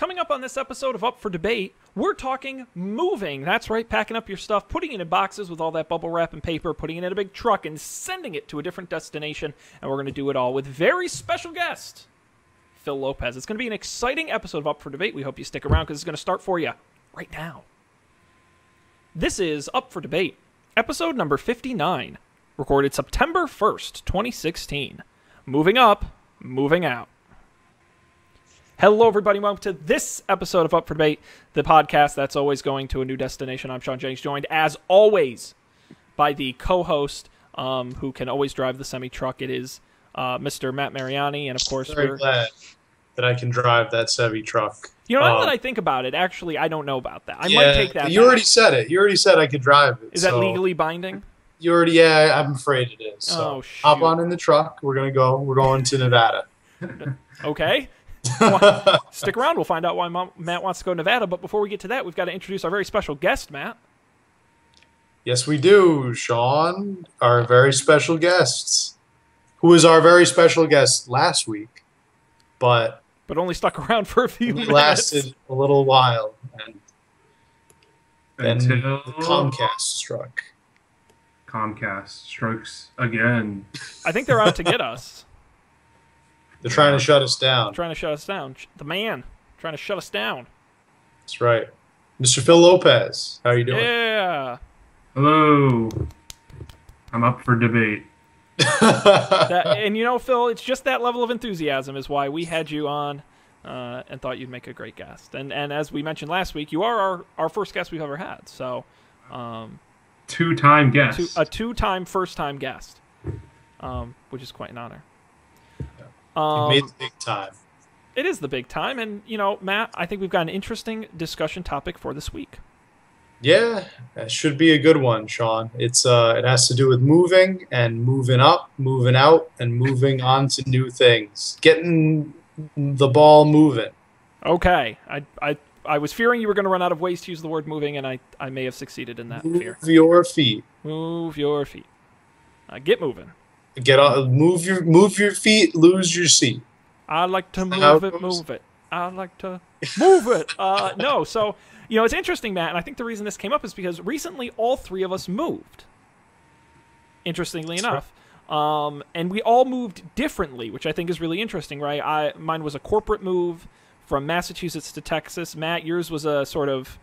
Coming up on this episode of Up for Debate, we're talking moving. That's right, packing up your stuff, putting it in boxes with all that bubble wrap and paper, putting it in a big truck, and sending it to a different destination. And we're going to do it all with very special guest, Phil Lopez. It's going to be an exciting episode of Up for Debate. We hope you stick around because it's going to start for you right now. This is Up for Debate, episode number 59, recorded September 1st, 2016. Moving up, moving out. Hello, everybody. Welcome to this episode of Up for Debate, the podcast that's always going to a new destination. I'm Shaun, joined, as always, by the co-host who can always drive the semi-truck. It is Mr. Matt Mariani, and of course, we're glad that I can drive that semi-truck. You know, now that I think about it, actually, I don't know about that. I might take that You back. Already said it. You already said I could drive it. Is that legally binding? You already, I'm afraid it is. So hop on in the truck. We're going to Nevada. Okay. Stick around. We'll find out why Matt wants to go to Nevada. But before we get to that, we've got to introduce our very special guest, Matt. Yes, we do, Shaun. Our very special guest, who was our very special guest last week, but only stuck around for a few minutes. Lasted a little while, and then until the Comcast struck. Comcast strikes again. I think they're out to get us. They're trying to shut us down. Trying to shut us down. The man trying to shut us down. That's right. Mr. Phil Lopez, how are you doing? Yeah. Hello. I'm up for debate. And you know, Phil, it's just that level of enthusiasm is why we had you on and thought you'd make a great guest. And as we mentioned last week, you are our first guest we've ever had. So, two-time guest. A two-time first-time guest, which is quite an honor. You made the big time. It is the big time. And, you know, Matt, I think we've got an interesting discussion topic for this week. Yeah, that should be a good one, Shaun. It has to do with moving and moving up, moving out, and moving on to new things. Getting the ball moving. Okay. I was fearing you were going to run out of ways to use the word moving, and I may have succeeded in that fear. Move your feet. Move your feet. Get moving. Move your feet, lose your seat. I like to move it. I like to move it. No, so, you know, it's interesting, Matt, and I think the reason this came up is because recently all three of us moved, interestingly enough. Right. And we all moved differently, which I think is really interesting, right? Mine was a corporate move from Massachusetts to Texas. Matt, yours was a sort of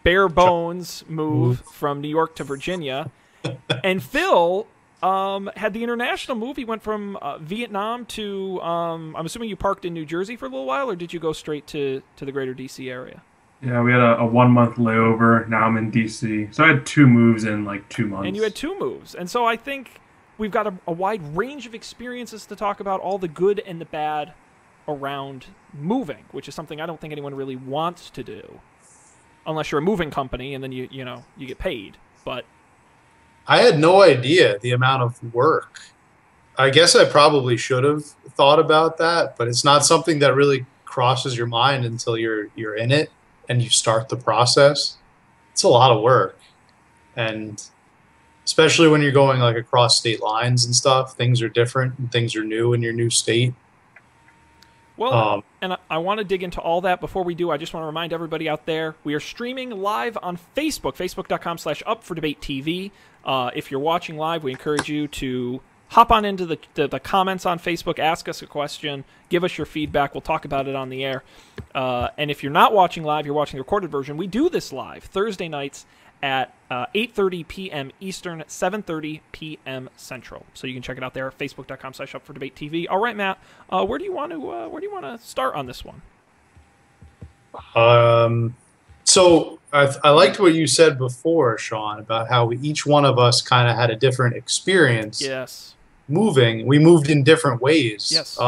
bare bones move from New York to Virginia. And Phil had the international move. He went from Vietnam to, I'm assuming you parked in New Jersey for a little while, or did you go straight to the greater D.C. area? Yeah, we had a 1-month layover. Now I'm in D.C. So I had 2 moves in like 2 months. And you had 2 moves. And so I think we've got a wide range of experiences to talk about, all the good and the bad around moving, which is something I don't think anyone really wants to do. Unless you're a moving company and then you get paid. But I had no idea the amount of work. I guess I probably should have thought about that, but it's not something that really crosses your mind until you're in it and you start the process. It's a lot of work. And especially when you're going like across state lines and stuff, things are different and things are new in your new state. Well, and I want to dig into all that. Before we do, I just want to remind everybody out there, we are streaming live on Facebook, facebook.com/upfordebatetv. If you're watching live, we encourage you to hop on into the comments on Facebook, ask us a question, give us your feedback. We'll talk about it on the air. And if you're not watching live, you're watching the recorded version, we do this live Thursday nights at 8:30 p.m. Eastern, 7:30 p.m. Central. So you can check it out there at facebook.com/upfordebatetv. All right, Matt, where do you want to start on this one? So I liked what you said before, Shaun, about how each one of us kind of had a different experience. Yes. Moving, we moved in different ways. Yes.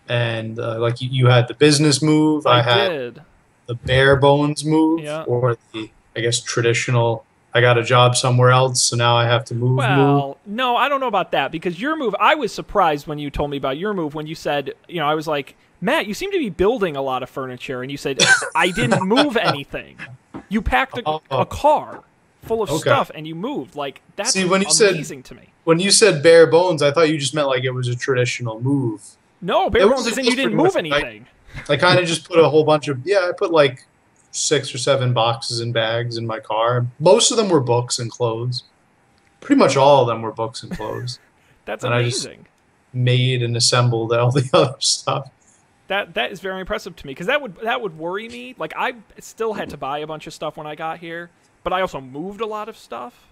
And like you had the business move, I had the bare bones move, or the, I guess, traditional, I got a job somewhere else, so now I have to move. Well, no, I don't know about that, because your move, I was surprised when you told me about your move, when you said, you know, I was like, Matt, you seem to be building a lot of furniture, and you said, I didn't move anything. You packed a car full of stuff, and you moved. Like, that's amazing to me. When you said bare bones, I thought you just meant like it was a traditional move. No, bare bones isn't you didn't move anything. I kind of just put a whole bunch of I put like 6 or 7 boxes and bags in my car. Most of them were books and clothes. Pretty much all of them were books and clothes. That's And amazing. Made and assembled all the other stuff. That is very impressive to me, because that would worry me. Like, I still had to buy a bunch of stuff when I got here, but I also moved a lot of stuff.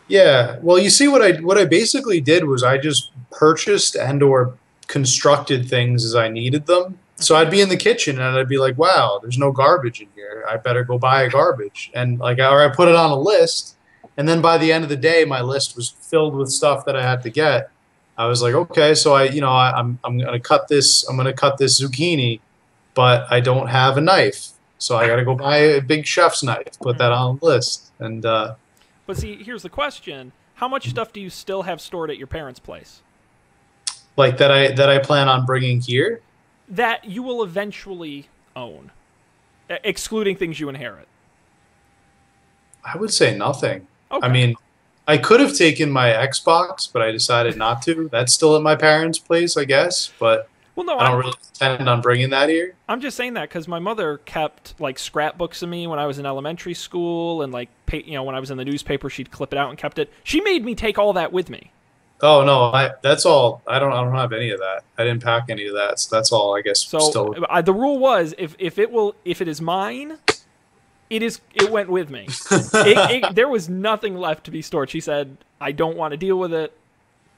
Yeah. Well, you see, what I basically did was I just purchased and or constructed things as I needed them. So I'd be in the kitchen and I'd be like, "Wow, there's no garbage in here. I better go buy a garbage." And like, or I put it on a list, and then by the end of the day, my list was filled with stuff that I had to get. I was like, okay, so I'm gonna cut this. I'm gonna cut this zucchini, but I don't have a knife, so I gotta go buy a big chef's knife. Put that on the list, and But see, here's the question: how much stuff do you still have stored at your parents' place like that I plan on bringing here. that you will eventually own, excluding things you inherit? I would say nothing. Okay. I mean, I could have taken my Xbox, but I decided not to. That's still at my parents' place, I guess. But Well, no, I don't really intend on bringing that here. I'm just saying that because my mother kept like scrapbooks of me when I was in elementary school, and like when I was in the newspaper, she'd clip it out and kept it. She made me take all that with me. Oh no, that's all. I don't have any of that. I didn't pack any of that. So that's all. I guess. So still. the rule was if it is mine, it went with me. There was nothing left to be stored. She said, "I don't want to deal with it.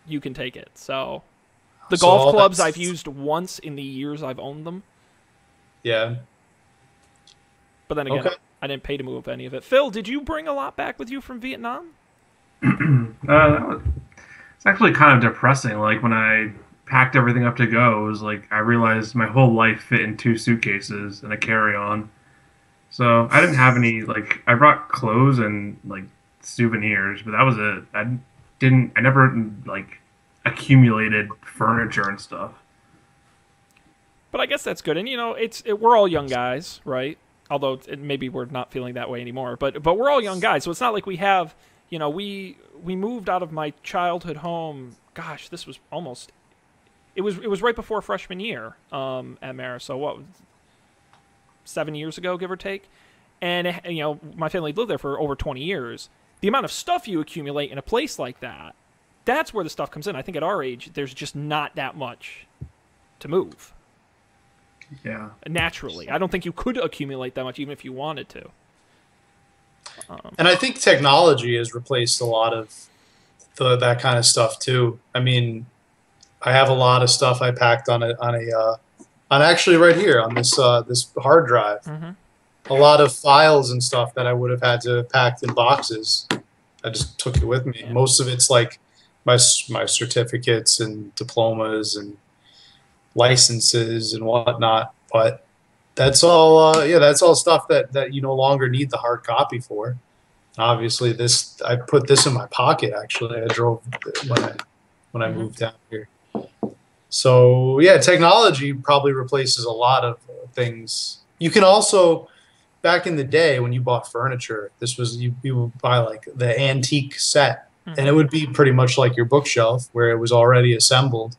You can take it." So the golf clubs I've used once in the years I've owned them. Yeah. But then again, Okay. I didn't pay to move any of it. Phil, did you bring a lot back with you from Vietnam? It's actually kind of depressing. Like when I packed everything up to go, it was like I realized my whole life fit in 2 suitcases and a carry-on. So I didn't have any, like, I brought clothes and like souvenirs, but that was it. I never like accumulated furniture and stuff. But I guess that's good. And we're all young guys, right? Although maybe we're not feeling that way anymore. But we're all young guys, so it's not like we have, we moved out of my childhood home. Gosh, this was almost. It was right before freshman year at Marist. So what, 7 years ago, give or take. And my family lived there for over 20 years. The amount of stuff you accumulate in a place like that, that's where the stuff comes in. I think at our age, there's just not that much to move. Yeah. Naturally, I don't think you could accumulate that much even if you wanted to. And I think technology has replaced a lot of that kind of stuff too. I mean, I have a lot of stuff I packed on actually right here on this hard drive. Mm-hmm. A lot of files and stuff that I would have had to have packed in boxes. I just took it with me. Yeah. Most of it's like my certificates and diplomas and licenses and whatnot. But that's all. That's all stuff that you no longer need the hard copy for. Obviously, I put this in my pocket. Actually, I drove when I moved down here. So yeah, technology probably replaces a lot of things. You can also, back in the day when you bought furniture, this was you would buy like the antique set, and it would be pretty much like your bookshelf where it was already assembled.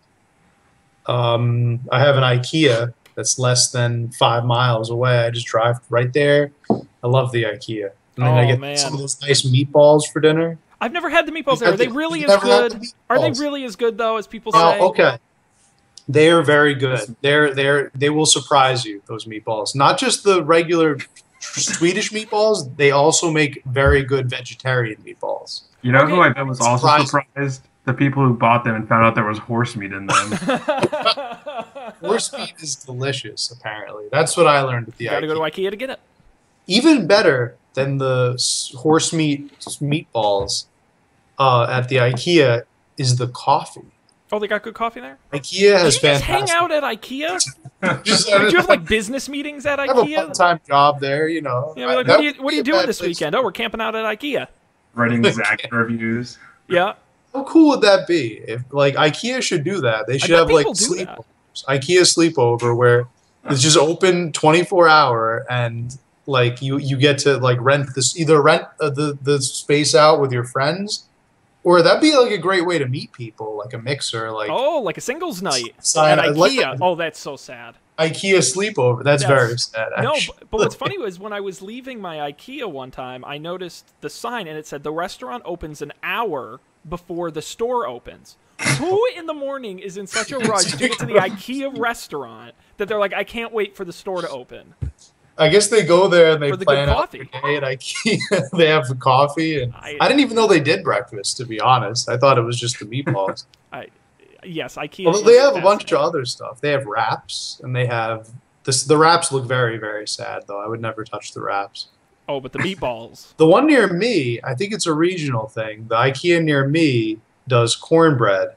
I have an Ikea that's less than 5 miles away. I just drive right there. I love the Ikea. And then I get some of those nice meatballs for dinner. I've never had the meatballs there. Are they really as good? Are they really as good though as people say? Okay. They are very good. They will surprise you, those meatballs. Not just the regular Swedish meatballs, they also make very good vegetarian meatballs. You know who I bet was also surprised? The people who bought them and found out there was horse meat in them. Horse meat is delicious, apparently. That's what I learned at the Ikea. Gotta go to Ikea to get it. Even better than the horse meat meatballs at the Ikea is the coffee. Oh, they got good coffee there? Ikea has fantastic. Did you just fantastic. hang out at Ikea? Did you have like business meetings at Ikea? I have a part-time job there, Yeah, like, what are you doing this weekend? Oh, we're camping out at Ikea. Writing exact reviews. Yeah. How cool would that be? If like Ikea should do that. They should have like sleepovers. Ikea sleepover where it's just open 24-hour and like you get to like rent the space out with your friends. Or that'd be like a great way to meet people, like a mixer, like like a singles night at Ikea. Oh, that's so sad. IKEA sleepover. That's very sad, No, actually. but what's funny was when I was leaving my IKEA one time, I noticed the sign and it said the restaurant opens an hour before the store opens. Who in the morning is in such a rush to get to the IKEA restaurant that they're like, I can't wait for the store to open? I guess they go there and they For the plan good out coffee. their day at IKEA. They have the coffee, and I didn't even know they did breakfast. To be honest, I thought it was just the meatballs. Yes, IKEA. Although they have a bunch of other stuff. They have wraps, and they have this. The wraps look very, very sad, though. I would never touch the wraps. Oh, but the meatballs. The one near me, I think it's a regional thing. The IKEA near me does cornbread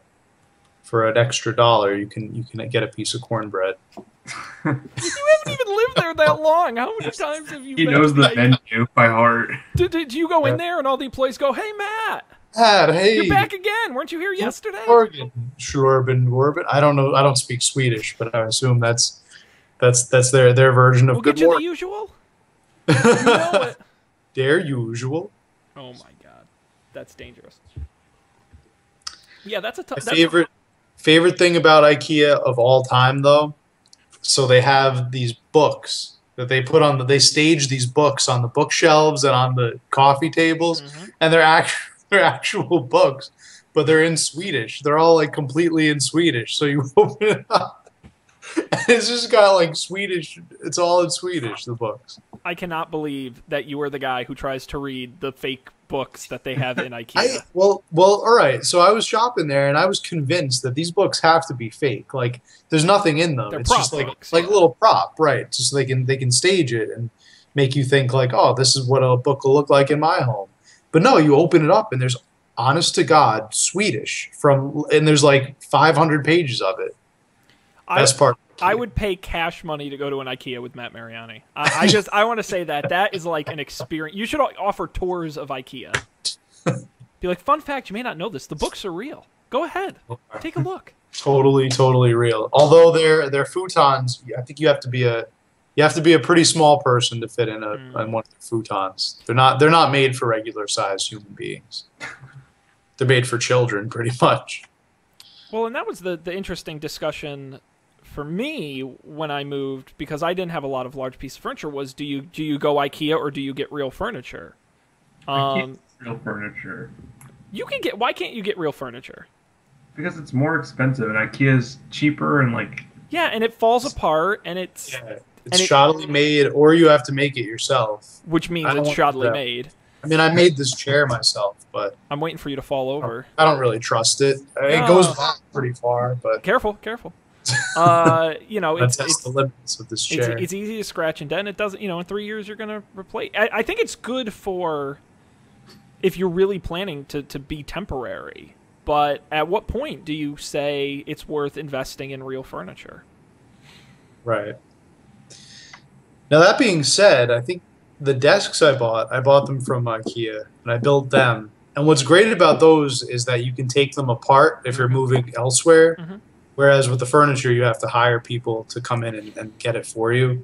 for an extra $1. You can get a piece of cornbread. You haven't even lived there that long. How many times have you? He been knows to the menu by heart. Did you go in there and all the employees go, "Hey, Matt, Hey, you're back again. Weren't you here yesterday?" Oregon. Warbin. I don't know. I don't speak Swedish, but I assume that's their version of We'll good get you morning. the usual. You know it. Their usual. Oh my god, that's dangerous. Yeah, that's a tough. My favorite thing about IKEA of all time, though. So they have these books that they put on they stage these books on the bookshelves and on the coffee tables, and they're actual books, but they're in Swedish. They're all like completely in Swedish. So you open it up, and it's just got like Swedish. It's all in Swedish. The books. I cannot believe that you are the guy who tries to read the fake books that they have in IKEA. Well, all right. So I was shopping there, and I was convinced that these books have to be fake. Like, there's nothing in them. They're it's prop just like books, a little prop, right? Just so they can stage it and make you think like, oh, this is what a book will look like in my home. But no, you open it up, and there's honest to God Swedish and there's like 500 pages of it. Best part. I would pay cash money to go to an IKEA with Matt Mariani. I want to say that is like an experience. You should offer tours of IKEA. Be like, fun fact, you may not know this. The books are real. Go ahead, take a look. Totally real. Although they're futons, I think you have to be a pretty small person to fit in on one of the futons. They're not made for regular sized human beings. They're made for children, pretty much. Well, and that was the interesting discussion for me when I moved, because I didn't have a lot of large pieces of furniture, was do you go IKEA or do you get real furniture? Real furniture. Why can't you get real furniture? Because it's more expensive, and IKEA's cheaper, and like... Yeah, and it falls apart, and it's shoddily made, or you have to make it yourself. Which means it's shoddily made. I mean, I made this chair myself, but I'm waiting for you to fall over. I don't really trust it. It goes back pretty far, but careful. That's the limits of this chair. It's easy to scratch and dent. It doesn't. In 3 years you're gonna replace. I think it's good for if you're really planning to be temporary. But at what point do you say it's worth investing in real furniture? Right. Now that being said, I think the desks I bought them from IKEA, and I built them. And what's great about those is that you can take them apart if you're moving elsewhere. Mm-hmm. Whereas with the furniture, you have to hire people to come in and get it for you.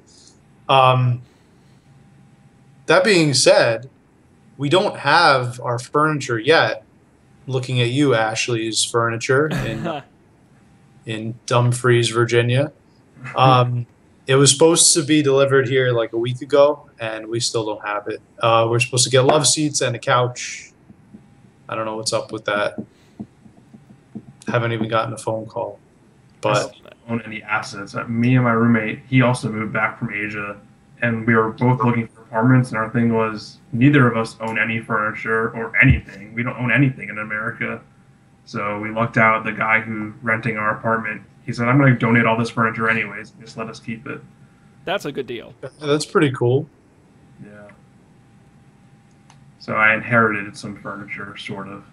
That being said, we don't have our furniture yet. Looking at you, Ashley's furniture in Dumfries, Virginia. It was supposed to be delivered here like a week ago, and we still don't have it. We're supposed to get love seats and a couch. I don't know what's up with that. Haven't even gotten a phone call. But I don't own any assets. Me and my roommate, he also moved back from Asia, and we were both looking for apartments, and our thing was neither of us own any furniture or anything. We don't own anything in America. So we lucked out. The guy who renting our apartment, he said, I'm going to donate all this furniture anyways. Just let us keep it. That's a good deal. That's pretty cool. Yeah. So I inherited some furniture, sort of.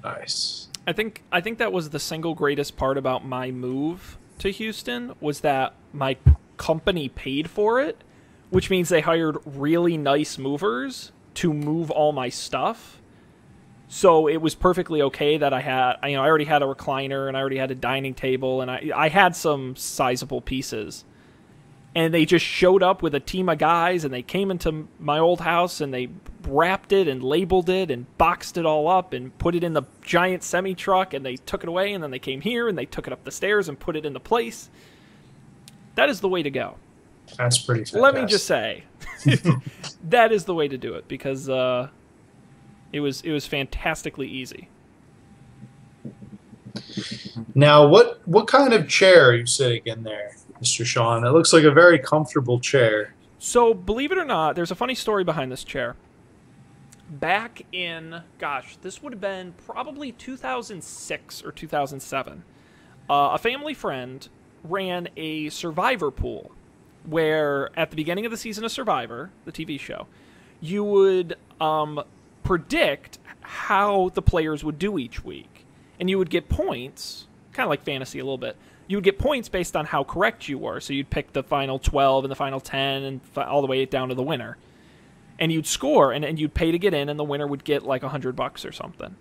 Nice. I think that was the single greatest part about my move to Houston, was that my company paid for it, which means they hired really nice movers to move all my stuff. So it was perfectly okay that I already had a recliner, and I already had a dining table, and I had some sizable pieces. And they just showed up with a team of guys, and they came into my old house, and they wrapped it and labeled it and boxed it all up and put it in the giant semi-truck, and they took it away, and then they came here, and they took it up the stairs and put it into place. That is the way to go. That's pretty fantastic. Let me just say, that is the way to do it because it was fantastically easy. Now, what kind of chair are you sitting in there, Mr. Shaun? It looks like a very comfortable chair. So, believe it or not, there's a funny story behind this chair. Back in, gosh, this would have been probably 2006 or 2007. A family friend ran a Survivor pool where at the beginning of the season of Survivor, the TV show, you would predict how the players would do each week. And you would get points, kind of like fantasy a little bit. You would get points based on how correct you were. So you'd pick the final 12 and the final 10 and all the way down to the winner. And you'd score, and you'd pay to get in, and the winner would get like $100 or something.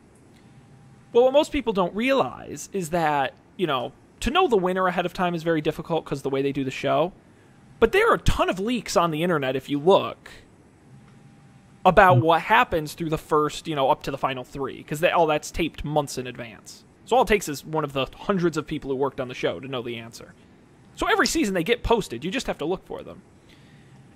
Well, what most people don't realize is that, you know, to know the winner ahead of time is very difficult because of the way they do the show. But there are a ton of leaks on the internet, if you look, about what happens through the first, you know, up to the final 3. Because all that's taped months in advance. So all it takes is one of the hundreds of people who worked on the show to know the answer. So every season they get posted. You just have to look for them.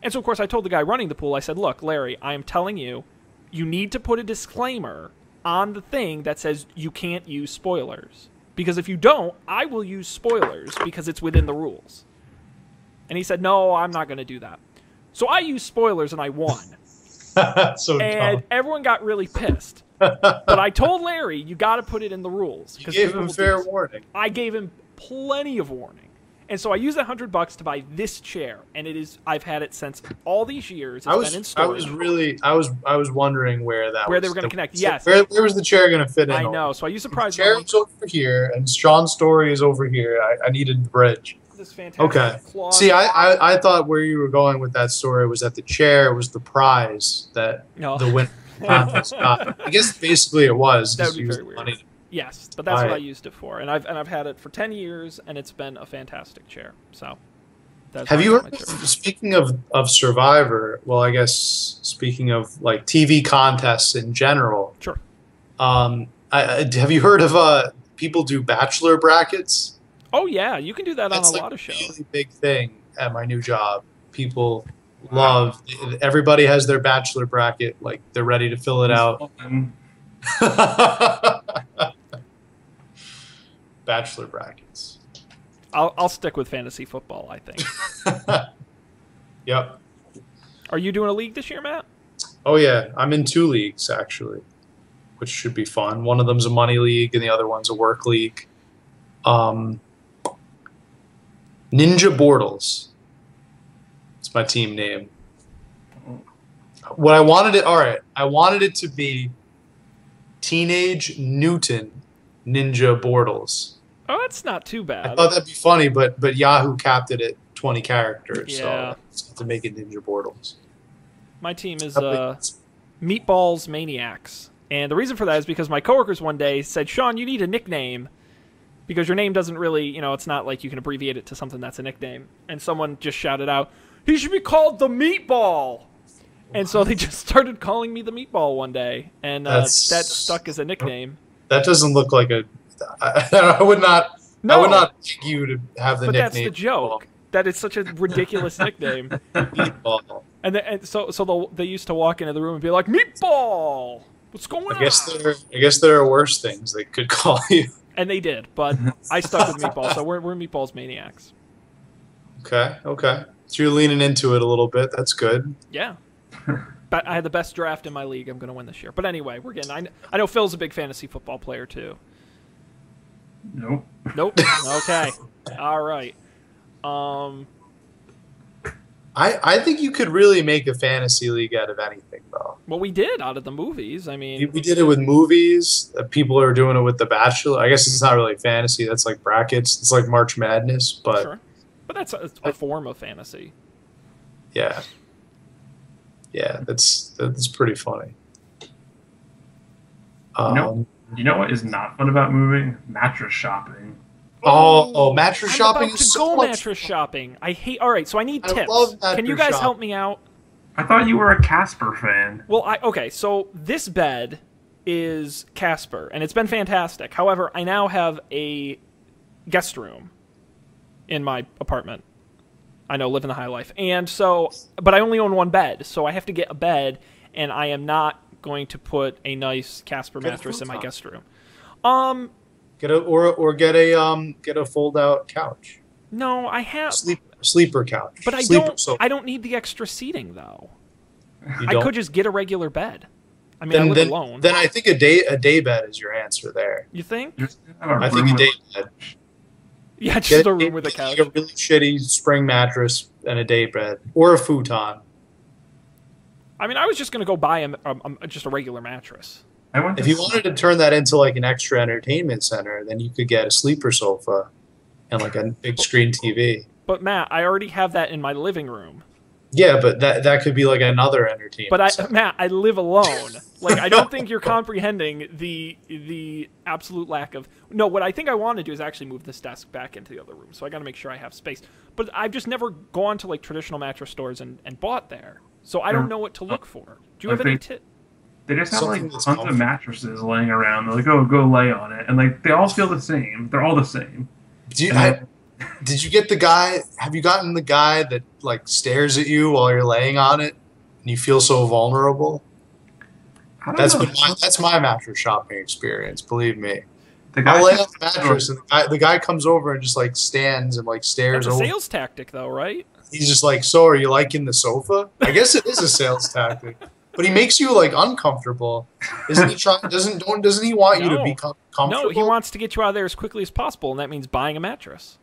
And so, of course, I told the guy running the pool, I said, look, Larry, I am telling you, you need to put a disclaimer on the thing that says you can't use spoilers. Because if you don't, I will use spoilers because it's within the rules. And he said, no, I'm not going to do that. So I used spoilers and I won. And dumb. everyone got really pissed. But I told Larry, you got to put it in the rules. You gave him fair warning. I gave him plenty of warning. And so I used $100 to buy this chair, and I've had it since all these years. It's been in storage. I was wondering where they were going to connect. Yes. Where was the chair going to fit in? I know. So I used surprise. The chair is over here, and Shaun's story is over here. I needed the bridge. This fantastic closet. See, I thought where you were going with that story was that the chair was the prize that the winner contest got. I guess basically it was. That would be very weird. Yes, but that's what I used it for, and I've had it for 10 years, and it's been a fantastic chair. So, have you heard? Speaking of Survivor, well, I guess speaking of like TV contests in general. Sure. Have you heard of people do bachelor brackets? Oh yeah, you can do that on a lot of shows. It's a really big thing at my new job. People love. Everybody has their bachelor bracket. Like they're ready to fill it out. Bachelor brackets. I'll stick with fantasy football, I think. Yep. Are you doing a league this year, Matt? Oh yeah, I'm in 2 leagues actually, which should be fun. One of them's a money league and the other one's a work league. Ninja Bortles. It's my team name. What I wanted it to be Teenage Mutant Ninja Bortles. Oh, that's not too bad. I thought that'd be funny, but Yahoo capped it at 20 characters, yeah. So to make it Ninja Bortles. My team is Meatballs Maniacs. And the reason for that is because my coworkers one day said, Shaun, you need a nickname because your name doesn't really, you know, it's not like you can abbreviate it to something that's a nickname. And someone just shouted out, he should be called the Meatball. And so they just started calling me the Meatball one day. And that stuck as a nickname. That doesn't look like a... I would not pick you to have the nickname. But that's the joke. That it's such a ridiculous nickname. Meatball. And so they used to walk into the room and be like, Meatball! What's going on? I guess there are worse things they could call you. And they did, but I stuck with Meatball, so we're Meatballs Maniacs. Okay. So you're leaning into it a little bit. That's good. Yeah. But I had the best draft in my league. I'm going to win this year. But anyway, we're getting... I know Phil's a big fantasy football player, too. Nope. Okay. All right. I think you could really make a fantasy league out of anything, though. Well, we did out of the movies. I mean... We did it with movies. People are doing it with The Bachelor. I guess it's not really fantasy. That's like brackets. It's like March Madness, but... Sure. But that's a form of fantasy. Yeah. Yeah, that's pretty funny. You know what is not fun about moving? Mattress shopping. Oh, mattress shopping is so much mattress shopping. I hate. All right, so I need tips. Love Can you guys help me out? I thought you were a Casper fan. Well, okay, so this bed is Casper, and it's been fantastic. However, I now have a guest room in my apartment. I know, living the high life. And so, but I only own one bed, so I have to get a bed, and I am not going to put a nice Casper mattress in my guest room. Get a fold out couch. No, I have Sleeper couch. but I don't need the extra seating though. I could just get a regular bed. I mean, I live alone. Then I think a day bed is your answer there. You think? I think a day bed. Yeah, just a room with a couch. A really shitty spring mattress and a day bed, or a futon. I mean, I was just going to go buy just a regular mattress. If you wanted to turn that into like an extra entertainment center, then you could get a sleeper sofa and like a big screen TV. But Matt, I already have that in my living room. Yeah, but that could be like another entertainment center. Matt, I live alone. Like, I don't think you're comprehending the absolute lack of... No, what I think I want to do is actually move this desk back into the other room, so I got to make sure I have space. But I've just never gone to, like, traditional mattress stores and bought there. So I don't know what to look for. Do you have any tips? They just have, like, tons of mattresses laying around. They're like, oh, go lay on it. And, like, they all feel the same. They're all the same. Did you get the guy? Have you gotten the guy that like stares at you while you're laying on it, and you feel so vulnerable? That's my mattress shopping experience. Believe me, I lay on the mattress, and the guy comes over and just like stands and like stares. That's a sales tactic, though, right? He's just like, "So, are you liking the sofa?" I guess it is a sales tactic, but he makes you like uncomfortable. Isn't he trying? Doesn't he want you to be comfortable? No, he wants to get you out of there as quickly as possible, and that means buying a mattress.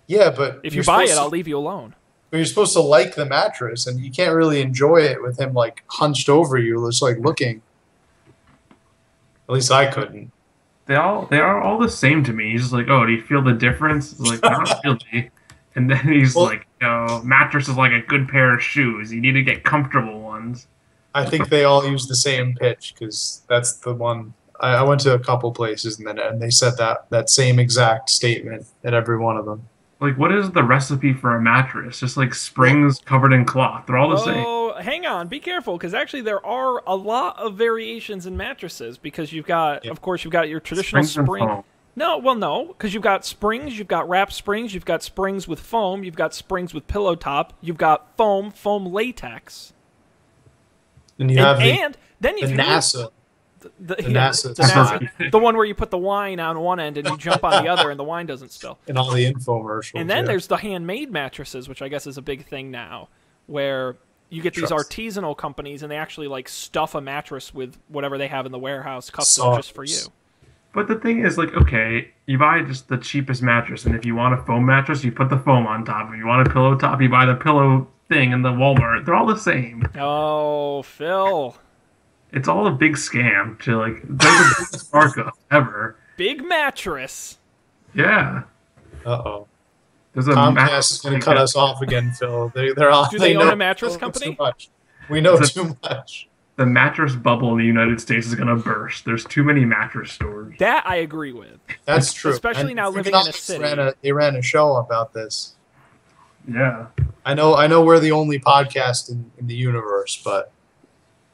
Yeah, but if you buy it, I'll leave you alone. But you're supposed to like the mattress, and you can't really enjoy it with him like hunched over you, just like looking. At least I couldn't. They are all the same to me. He's just like, oh, do you feel the difference? It's like, not really. And then he's like, mattress is like a good pair of shoes. You need to get comfortable ones. I think they all use the same pitch because that's the one. I went to a couple places and they said that same exact statement at every one of them. Like, what is the recipe for a mattress? Just like springs covered in cloth. They're all the same. Oh, hang on. Be careful, because actually there are a lot of variations in mattresses. Because you've got, of course, you've got your traditional spring. No, because you've got springs, you've got wrap springs, you've got springs with foam, you've got springs with pillow top, you've got foam latex. And you have the NASA. The one where you put the wine on one end and you jump on the other and the wine doesn't spill. And all the infomercials. And then there's the handmade mattresses, which I guess is a big thing now, where you get these artisanal companies and they actually like stuff a mattress with whatever they have in the warehouse custom just for you. But the thing is, like, okay, you buy just the cheapest mattress, and if you want a foam mattress, you put the foam on top. If you want a pillow top, you buy the pillow thing in the Walmart. They're all the same. Oh, Phil. It's all a big scam to, like, they're the biggest markup ever. Big mattress. Yeah. Uh-oh. There's a Comcast is going to cut us off again, Phil. They're all, Do they own a mattress company? Too much. We know too much. The mattress bubble in the United States is going to burst. There's too many mattress stores. That I agree with. That's true. Especially now living in a city. They ran a show about this. Yeah. I know we're the only podcast in the universe, but...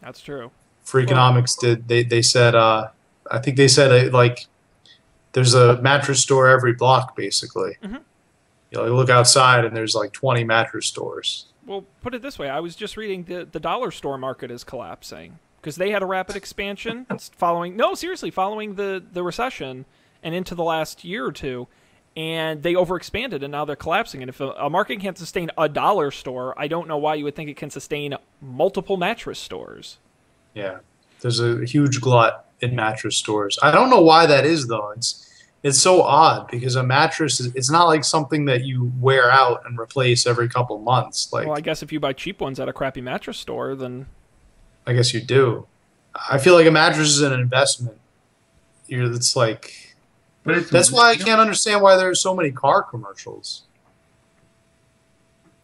That's true. Freakonomics they said I think they said like there's a mattress store every block basically. Mm-hmm. You look outside and there's like 20 mattress stores. Well, put it this way, I was just reading the dollar store market is collapsing because they had a rapid expansion following the recession and into the last year or two, and they overexpanded and now they're collapsing. And if a market can't sustain a dollar store, I don't know why you would think it can sustain multiple mattress stores. Yeah, there's a huge glut in mattress stores. I don't know why that is, though. It's so odd because a mattress it's not like something that you wear out and replace every couple months. Like, well, I guess if you buy cheap ones at a crappy mattress store, then I guess you do. I feel like a mattress is an investment. It's like, that's why I can't understand why there's so many car commercials.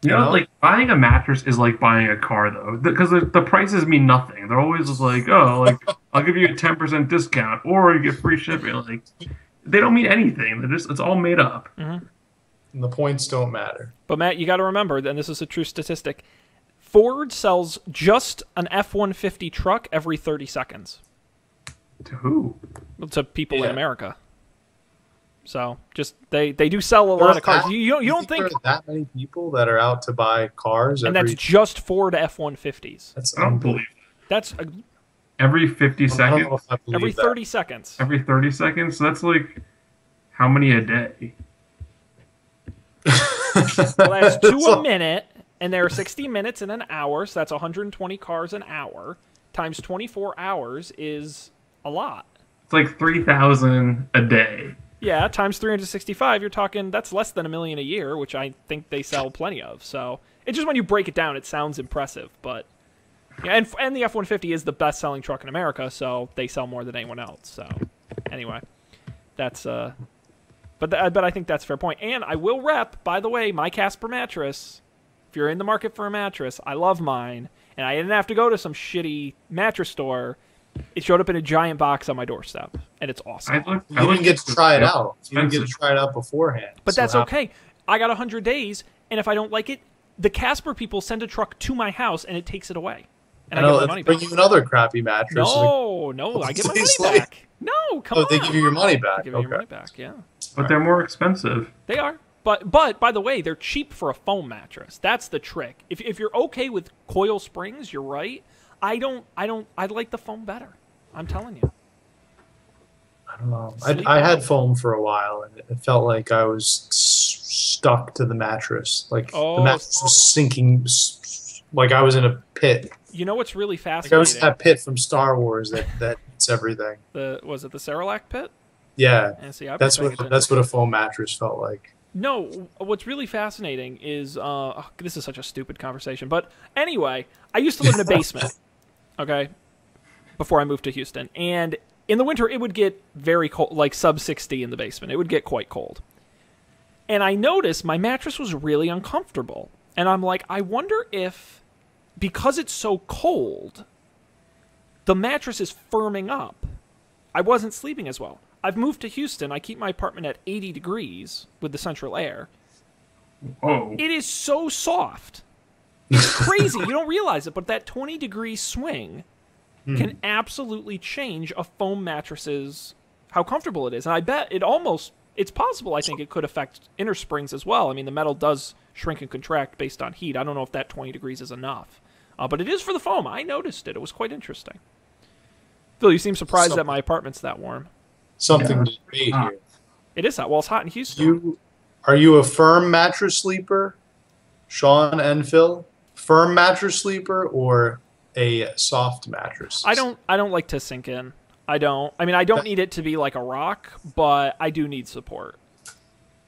You know, like, buying a mattress is like buying a car, though, because the prices mean nothing. They're always just like, oh, like, I'll give you a 10% discount, or you get free shipping. Like, they don't mean anything. It's all made up. Mm-hmm. And the points don't matter. But, Matt, you got to remember, and this is a true statistic, Ford sells just an F-150 truck every 30 seconds. To who? To people in America. So just they do sell a lot of cars. You don't think there are that many people that are out to buy cars? And that's just Ford F-150s. That's I don't believe That's every 50 I don't seconds. know if I believe every that. 30 seconds. Every 30 seconds. So that's like how many a day? Well, that's 2 a minute, and there are 60 minutes in an hour, so that's 120 cars an hour. Times 24 hours is a lot. It's like 3,000 a day. Yeah, times 365, you're talking, that's less than $1 million a year, which I think they sell plenty of. So it's just when you break it down, it sounds impressive. But yeah, and the F-150 is the best-selling truck in America, so they sell more than anyone else. So anyway, that's but I think that's a fair point. And I will rep, by the way, my Casper mattress. If you're in the market for a mattress, I love mine, and I didn't have to go to some shitty mattress store. It showed up in a giant box on my doorstep, and it's awesome. You didn't get to try it out. You didn't get to try it out beforehand. But that's okay. I got 100 days, and if I don't like it, the Casper people send a truck to my house, and it takes it away. And I get my money back. Bring you another crappy mattress. No, I get my money back. No, come on. Oh, they give you your money back. They give you your money back, yeah. But they're more expensive. They are. But by the way, they're cheap for a foam mattress. That's the trick. If you're okay with coil springs, you're right. I like the foam better. I'm telling you. I don't know. I had foam for a while, and it felt like I was stuck to the mattress. Like the mattress was sinking, like I was in a pit. You know what's really fascinating? Like I was in that pit from Star Wars that eats everything. Was it the Sarlacc pit? Yeah, and see, that's what a foam mattress felt like. No, what's really fascinating is this is such a stupid conversation, but anyway, I used to live in a basement. Okay, before I moved to Houston, and in the winter it would get very cold, like sub 60 in the basement. It would get quite cold, and I noticed my mattress was really uncomfortable, and I'm like, I wonder if because it's so cold, the mattress is firming up. I wasn't sleeping as well. I've moved to Houston. I keep my apartment at 80 degrees with the central air. Whoa. It is so soft. It's crazy. You don't realize it, but that 20-degree swing can absolutely change a foam mattress's how comfortable it is. And I bet it's possible, I think it could affect inner springs as well. I mean, the metal does shrink and contract based on heat. I don't know if that 20 degrees is enough. But it is for the foam. I noticed it. It was quite interesting. Phil, you seem surprised that my apartment's that warm. Something to debate here. It is hot. Well, it's hot in Houston. Are you a firm mattress sleeper, Shaun and Phil? Firm mattress sleeper or a soft mattress? I don't like to sink in. I don't need it to be like a rock, but I do need support.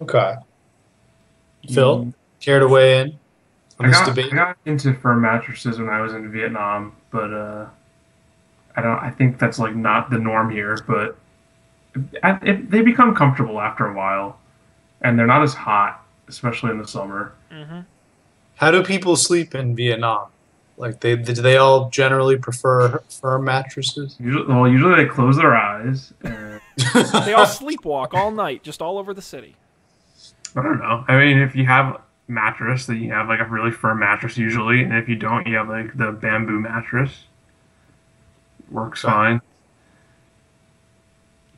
Okay. Phil, care to weigh in on this debate? I got into firm mattresses when I was in Vietnam, but I think that's like not the norm here, but they become comfortable after a while, and they're not as hot, especially in the summer. Mm-hmm. How do people sleep in Vietnam? Like, do they all generally prefer firm mattresses? Usually they close their eyes. And they all sleepwalk all night, just all over the city. I don't know. I mean, if you have a mattress, then you have like a really firm mattress usually, and if you don't, you have like the bamboo mattress. Works fine.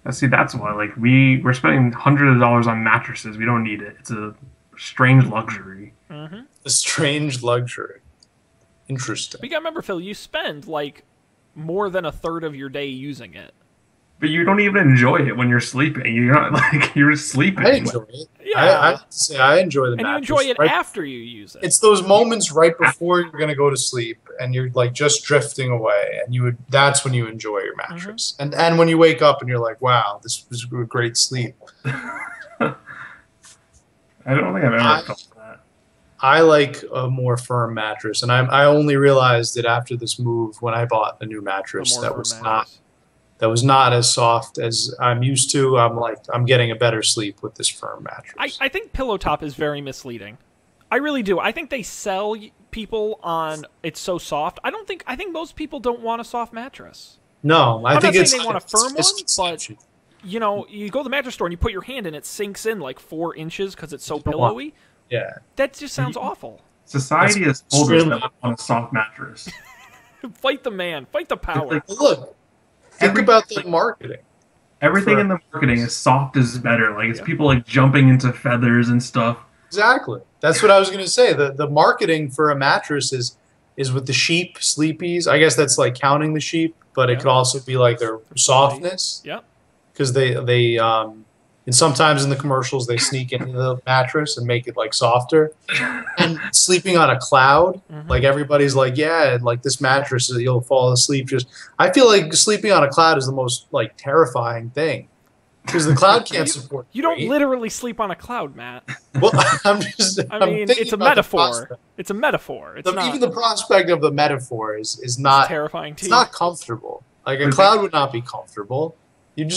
See, that's why, like, we're spending hundreds of dollars on mattresses. We don't need it. It's a strange luxury. Mm-hmm. A strange luxury. Interesting. But you gotta remember, Phil, you spend, like, more than a third of your day using it. But you don't even enjoy it when you're sleeping. You're not, like, you're sleeping. I enjoy it. Yeah. I have to say, I enjoy the mattress. And you enjoy it after you use it. It's those moments right before you're going to go to sleep, and you're, like, just drifting away, and that's when you enjoy your mattress. Mm-hmm. And when you wake up and you're like, wow, this was a great sleep. I don't think I've ever felt that. I like a more firm mattress, and I only realized it after this move when I bought a new mattress that was not as soft as I'm used to. I'm getting a better sleep with this firm mattress. I think Pillow Top is very misleading. I really do. I think they sell people on it's so soft. I think most people don't want a soft mattress. No, I'm not saying they want a firm one, but you know, you go to the mattress store and you put your hand in, it sinks in like 4 inches because it's so pillowy. Yeah, that just sounds awful. Society has pulled us on a soft mattress. Fight the man. Fight the power. Look. Think about the marketing. Everything in the marketing is soft is better. Like it's people like jumping into feathers and stuff. Exactly. That's what I was gonna say. The marketing for a mattress is with the sheep sleepies. I guess that's like counting the sheep, but it could also be like their softness. Yep. Because they and sometimes in the commercials they sneak into the mattress and make it like softer. And sleeping on a cloud, like everybody's like, yeah, like this mattress, you'll fall asleep. Just I feel like sleeping on a cloud is the most like terrifying thing because the cloud can't support. You don't literally sleep on a cloud, Matt. Well, I'm just. I mean, it's a metaphor. It's a metaphor. It's not even the prospect of the metaphor is not terrifying. It's not comfortable. Like a cloud would not be comfortable. You'd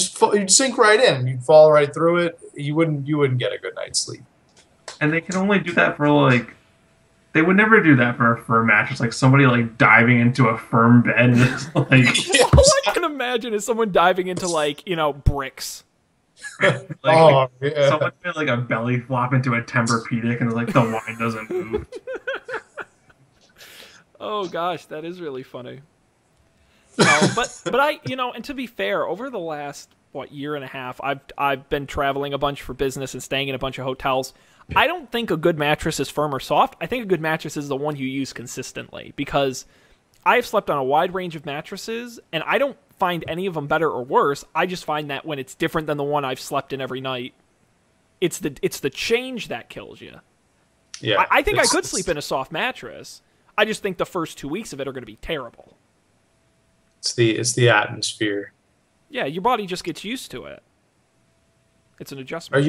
sink right in. You'd fall right through it. You wouldn't get a good night's sleep. And they can only do that for like. They would never do that for a firm mattress. Like somebody like diving into a firm bed. Just, like all I can imagine is someone diving into like bricks. Someone did like a belly flop into a Tempur-Pedic and like the wine doesn't move. Oh gosh, that is really funny. But I and to be fair, over the last year and a half, I've been traveling a bunch for business and staying in a bunch of hotels. I don't think a good mattress is firm or soft. I think a good mattress is the one you use consistently because I've slept on a wide range of mattresses and I don't find any of them better or worse. I just find that when it's different than the one I've slept in every night, it's the change that kills you. Yeah, I think I could sleep in a soft mattress. I just think the first 2 weeks of it are going to be terrible. It's the atmosphere. Yeah, your body just gets used to it. It's an adjustment.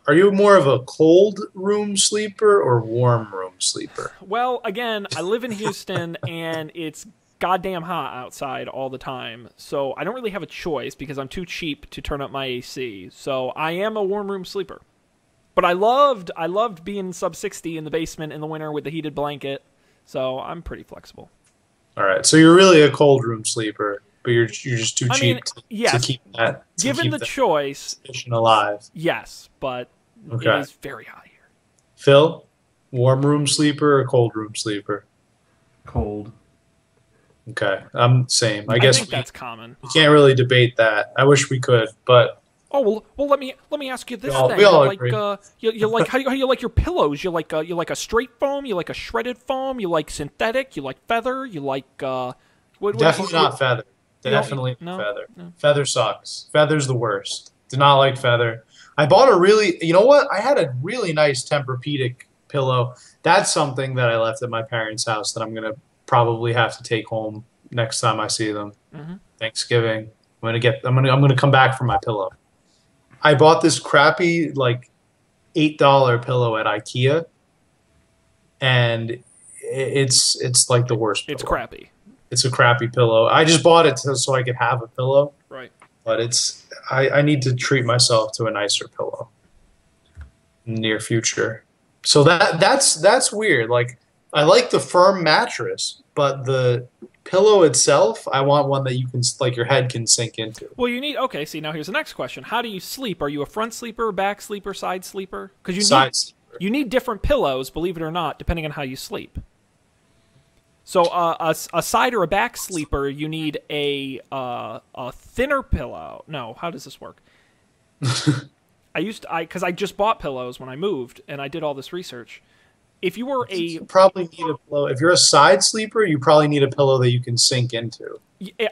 Are you more of a cold room sleeper or warm room sleeper? Well, again, I live in Houston and it's goddamn hot outside all the time. So I don't really have a choice because I'm too cheap to turn up my AC. So I am a warm room sleeper. But I loved being sub 60 in the basement in the winter with the heated blanket. So I'm pretty flexible. All right, so you're really a cold room sleeper, but you're just too cheap to keep that. Given the choice, alive. Yes, but it is very hot here. Phil, warm room sleeper or cold room sleeper? Cold. Okay, I'm same. I guess think that's common. We can't really debate that. I wish we could, but. Oh well. Let me ask you this thing. We all agree. You like how you like your pillows? You like a straight foam? You like a shredded foam? You like synthetic? You like feather? You like Definitely not feather. Definitely not feather. No. Feather sucks. Feather's the worst. Do not like feather. I bought you know what? I had a really nice Tempur-Pedic pillow. That's something that I left at my parents' house that I'm gonna probably have to take home next time I see them. Thanksgiving. I'm gonna come back for my pillow. I bought this crappy like $8 pillow at Ikea, and it's like the worst pillow. It's crappy. It's a crappy pillow. I just bought it so I could have a pillow. Right. But I need to treat myself to a nicer pillow in the near future. So that's weird. Like I like the firm mattress, but the pillow itself, I want one that you can your head can sink into. Well, see, now here's the next question. How do you sleep? Are you a front sleeper, back sleeper, side sleeper? Because you need different pillows, believe it or not, depending on how you sleep. So a side or a back sleeper, you need a thinner pillow. No, how does this work? Because I just bought pillows when I moved, and I did all this research. If you were you probably need a pillow. If you're a side sleeper, you probably need a pillow that you can sink into.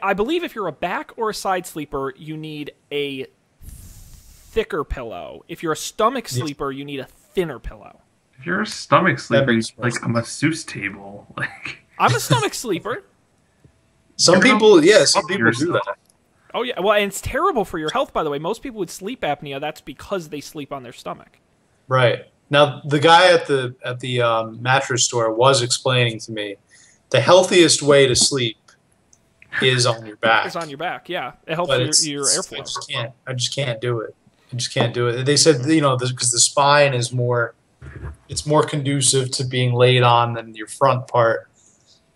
I believe if you're a back or a side sleeper, you need a thicker pillow. If you're a stomach sleeper, you need a thinner pillow. If you're a stomach sleeper, you like a masseuse table. Like I'm a stomach sleeper. Some people do that. Oh yeah, well, and it's terrible for your health, by the way. Most people with sleep apnea, that's because they sleep on their stomach. Right. Now, the guy at the mattress store was explaining to me the healthiest way to sleep is on your back. It's on your back, yeah. It helps your airflow. I just can't do it. They said, because the spine is more conducive to being laid on than your front part.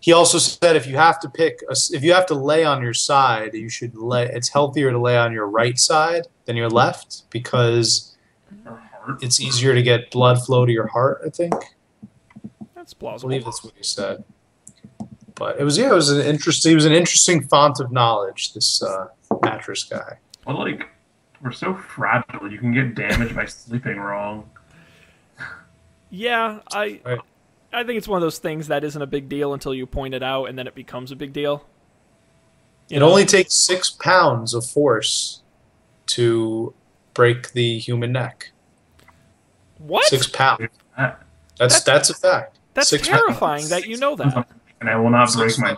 He also said if you have to lay on your side, it's healthier to lay on your right side than your left because it's easier to get blood flow to your heart, I think. That's plausible. I believe that's what he said. But it was an interesting font of knowledge, this mattress guy. Well, like We're so fragile. You can get damaged by sleeping wrong. Yeah, Right. I think it's one of those things that isn't a big deal until you point it out, and then it becomes a big deal. It only takes 6 pounds of force to break the human neck. What? 6 pounds. That- That's a fact. That's 6 terrifying pounds. that you know that. And I will not break my.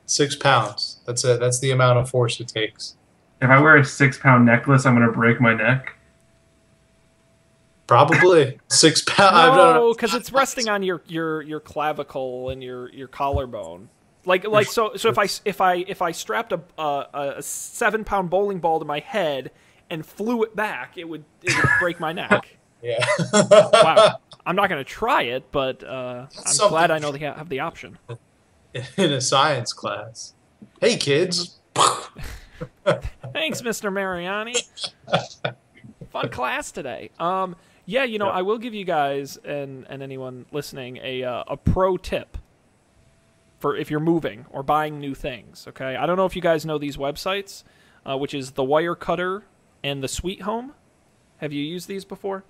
6 pounds. That's it. That's the amount of force it takes. If I wear a 6-pound necklace, I'm gonna break my neck. Probably 6 pounds. No, because it's resting on your clavicle and your collarbone. So if I strapped a 7-pound bowling ball to my head and flew it back, it would break my neck. Yeah. Wow. I'm not going to try it, but I'm something. glad I know they have the option. In a science class. Hey, kids. Thanks, Mr. Mariani. Fun class today. Yeah, I will give you guys and anyone listening a pro tip for if you're moving or buying new things. Okay, I don't know if you guys know these websites, which is the Wirecutter and the Sweet Home. Have you used these before?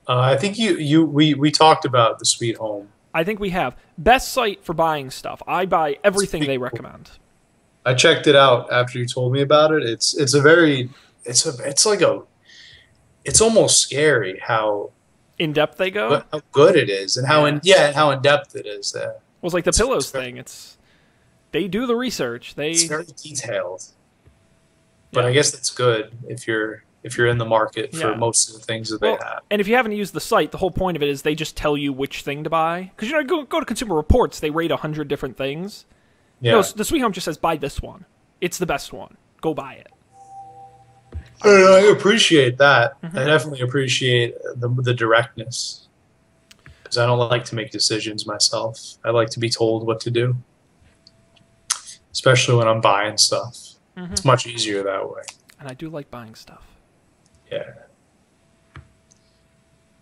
I think we talked about the Sweet Home. I think we have. Best site for buying stuff. I buy everything they recommend. I checked it out after you told me about it. It's almost scary how In depth they go. how good it is and how in depth it is. Well, it's like the pillows thing. They do the research. It's very detailed. But Yeah. I guess that's good if you're in the market for Yeah. most of the things that they have. And if you haven't used the site, the whole point of it is they just tell you which thing to buy. Because go to Consumer Reports, they rate 100 different things. Yeah. No, the Sweet Home just says buy this one. It's the best one. Go buy it. I appreciate that. Mm-hmm. I definitely appreciate the directness because I don't like to make decisions myself. I like to be told what to do, especially when I'm buying stuff. Mm-hmm. It's much easier that way. And I do like buying stuff. Yeah.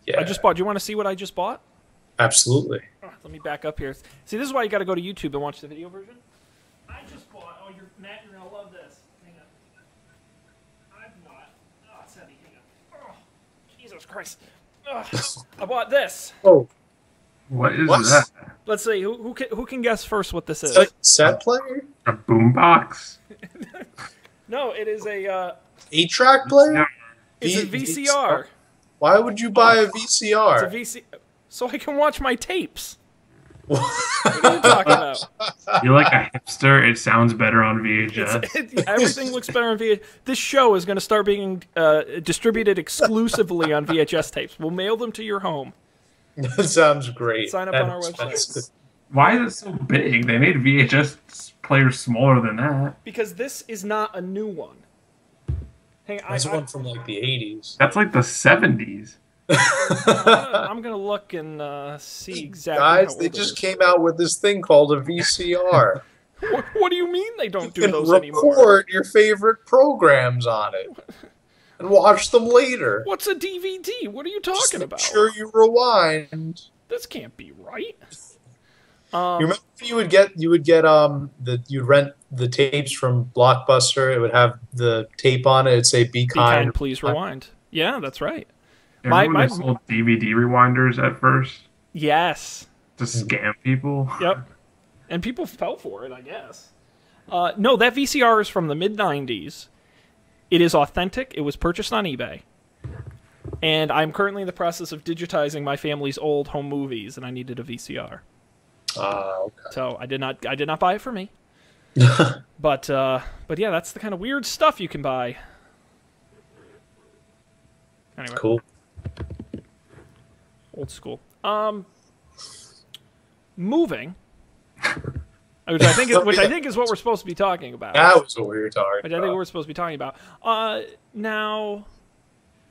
Yeah. I just bought. Do you want to see what I just bought? Absolutely. Let me back up here. See, this is why you got to go to YouTube and watch the video version. I just bought. Oh, Matt, you're gonna love this. Hang on. I bought. Oh, it's heavy. Hang on. Oh, Jesus Christ. I bought this. Oh, What is What? that? Let's see. Who can guess first what this is? set player? A boombox? No, it is a. 8-track player? It's a VCR. Why would you buy a It's VCR? a VC. So I can watch my tapes. What are you talking about? You're like a hipster. It sounds better on VHS. Everything looks better on VHS. This show is going to start being distributed exclusively on VHS tapes. We'll mail them to your home. That sounds great. Sign up on our website. Why is it so big? They made VHS players smaller than that. Because this is not a new one. Hang on, That's one from like the 80s. That's like the 70s. I'm going to look and see exactly how Guys, old they it just is. came out with this thing called a VCR. What do you mean they don't do You can those anymore? record your favorite programs on it and watch them later. What's a DVD? What are you Just talking make about? sure you rewind. This can't be right. You remember you'd rent the tapes from Blockbuster. It would have the tape on it. It'd say "Be Be kind, kind." please rewind. Yeah, that's right. Remember when they sold DVD rewinders at first Yes. to scam people? Yep. And people fell for it, I guess. No, that VCR is from the mid-90s. It is authentic. It was purchased on eBay. And I'm currently in the process of digitizing my family's old home movies, and I needed a VCR. Okay. So I did not buy it for me. But yeah, that's the kind of weird stuff you can buy. Anyway. Cool. Old school. Moving, which I think is what we're supposed to be talking about. That was what we were talking Which I think about. we're supposed to be talking about. Now,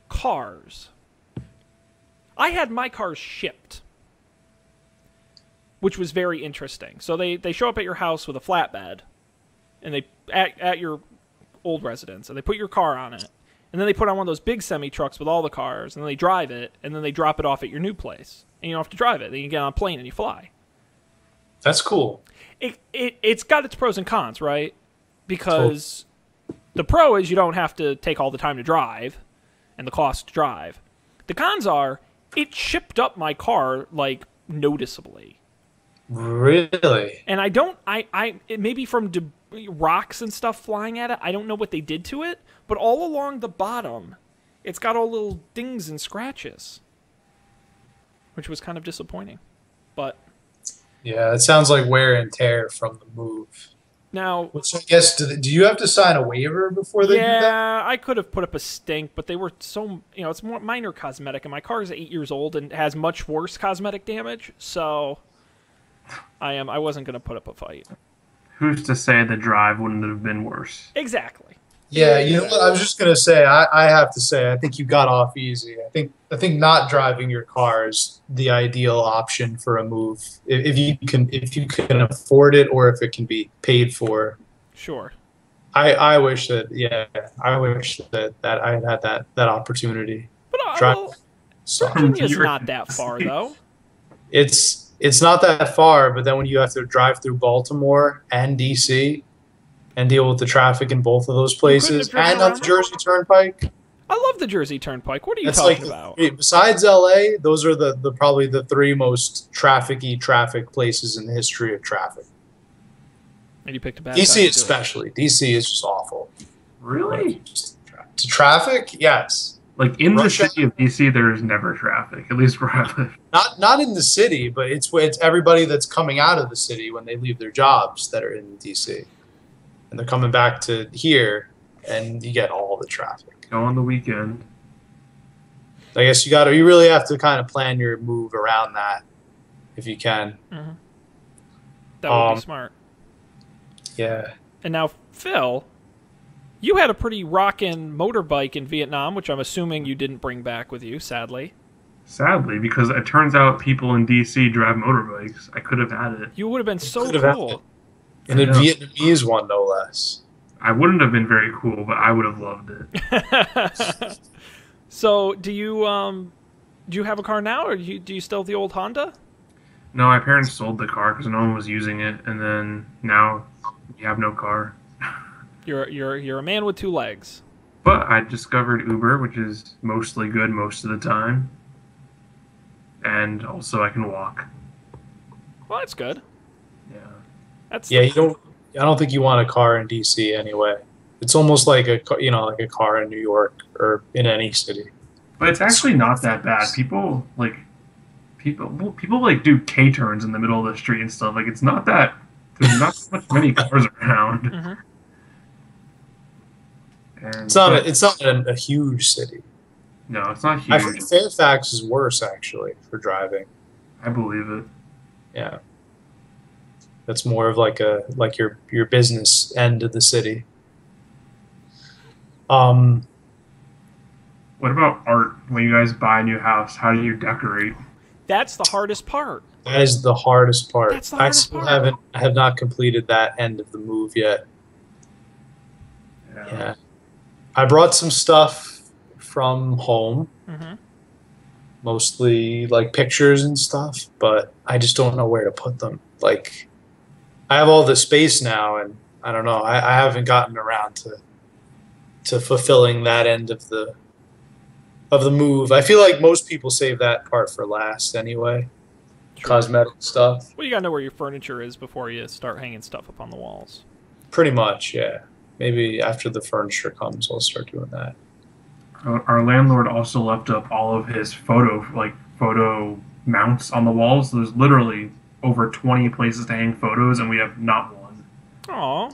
cars. I had my cars shipped, which was very interesting. So they show up at your house with a flatbed, and they at your old residence, and they put your car on it, and then they put on one of those big semi trucks with all the cars, and then they drive it, and then they drop it off at your new place, and you don't have to drive it. Then you get on a plane and you fly. That's cool. It's got its pros and cons, right? Because The pro is you don't have to take all the time to drive and the cost to drive. The cons are it chipped up my car, like, noticeably. Really? And I don't, it may be from rocks and stuff flying at it. I don't know what they did to it, but all along the bottom, it's got all little dings and scratches, which was kind of disappointing. But yeah, it sounds like wear and tear from the move. now, Which I guess, do you have to sign a waiver before they do that? yeah, I could have put up a stink, but they were so, it's more minor cosmetic, and my car is 8 years old and has much worse cosmetic damage, so I wasn't going to put up a fight. Who's to say the drive wouldn't have been worse? Exactly. Yeah, you know what? I was just gonna say, I have to say, I think you got off easy. I think not driving your car is the ideal option for a move if you can afford it or if it can be paid for. Sure. I wish that I had that opportunity. But Drive. Virginia's not that far, though. It's not that far, but then when you have to drive through Baltimore and DC and deal with the traffic in both of those places and on the Jersey Turnpike. I love the Jersey Turnpike. What are you That's talking like about? Besides LA, those are the probably the three most traffic places in the history of traffic. And you picked a bad time DC to especially. DC is just awful. Really? To traffic, yes. Like in the city of DC, there is never traffic. At least where I live. Not in the city, but it's everybody that's coming out of the city when they leave their jobs that are in DC, and they're coming back to here, and you get all the traffic. Go on the weekend. I guess you really have to kind of plan your move around that, if you can. Mm-hmm. That would be smart. Yeah. And now, Phil, you had a pretty rockin' motorbike in Vietnam, which I'm assuming you didn't bring back with you, sadly. Sadly, because it turns out people in DC drive motorbikes. I could have had it. You would have been so cool. And a Vietnamese one, no less. I wouldn't have been very cool, but I would have loved it. So, do you have a car now, or do you still have the old Honda? No, my parents sold the car because no one was using it, and then now you have no car. You're a man with two legs. But I discovered Uber, which is mostly good most of the time, and also I can walk. Well, that's good. Yeah. I don't think you want a car in DC anyway. It's almost like a car in New York or in any city. But it's actually not that bad. People do K turns in the middle of the street and stuff. Like, it's not that there's not so much many cars around. Mm-hmm. And It's not a huge city. No, it's not huge. I think Fairfax is worse actually for driving. I believe it. Yeah. That's more of like your business end of the city. What about art? When you guys buy a new house, how do you decorate? That's the hardest part. That is the hardest part. That's the hardest part. I have not completed that end of the move yet. Yeah. I brought some stuff from home. Mm-hmm. Mostly like pictures and stuff, but I just don't know where to put them. Like, I have all the space now, and I don't know. I haven't gotten around to fulfilling that end of the move. I feel like most people save that part for last anyway. Sure. Cosmetic stuff. Well, you gotta know where your furniture is before you start hanging stuff up on the walls. Pretty much, yeah. Maybe after the furniture comes, I'll start doing that. Our landlord also left up all of his photo mounts on the walls. There's literally over 20 places to hang photos, and we have not one. Aw.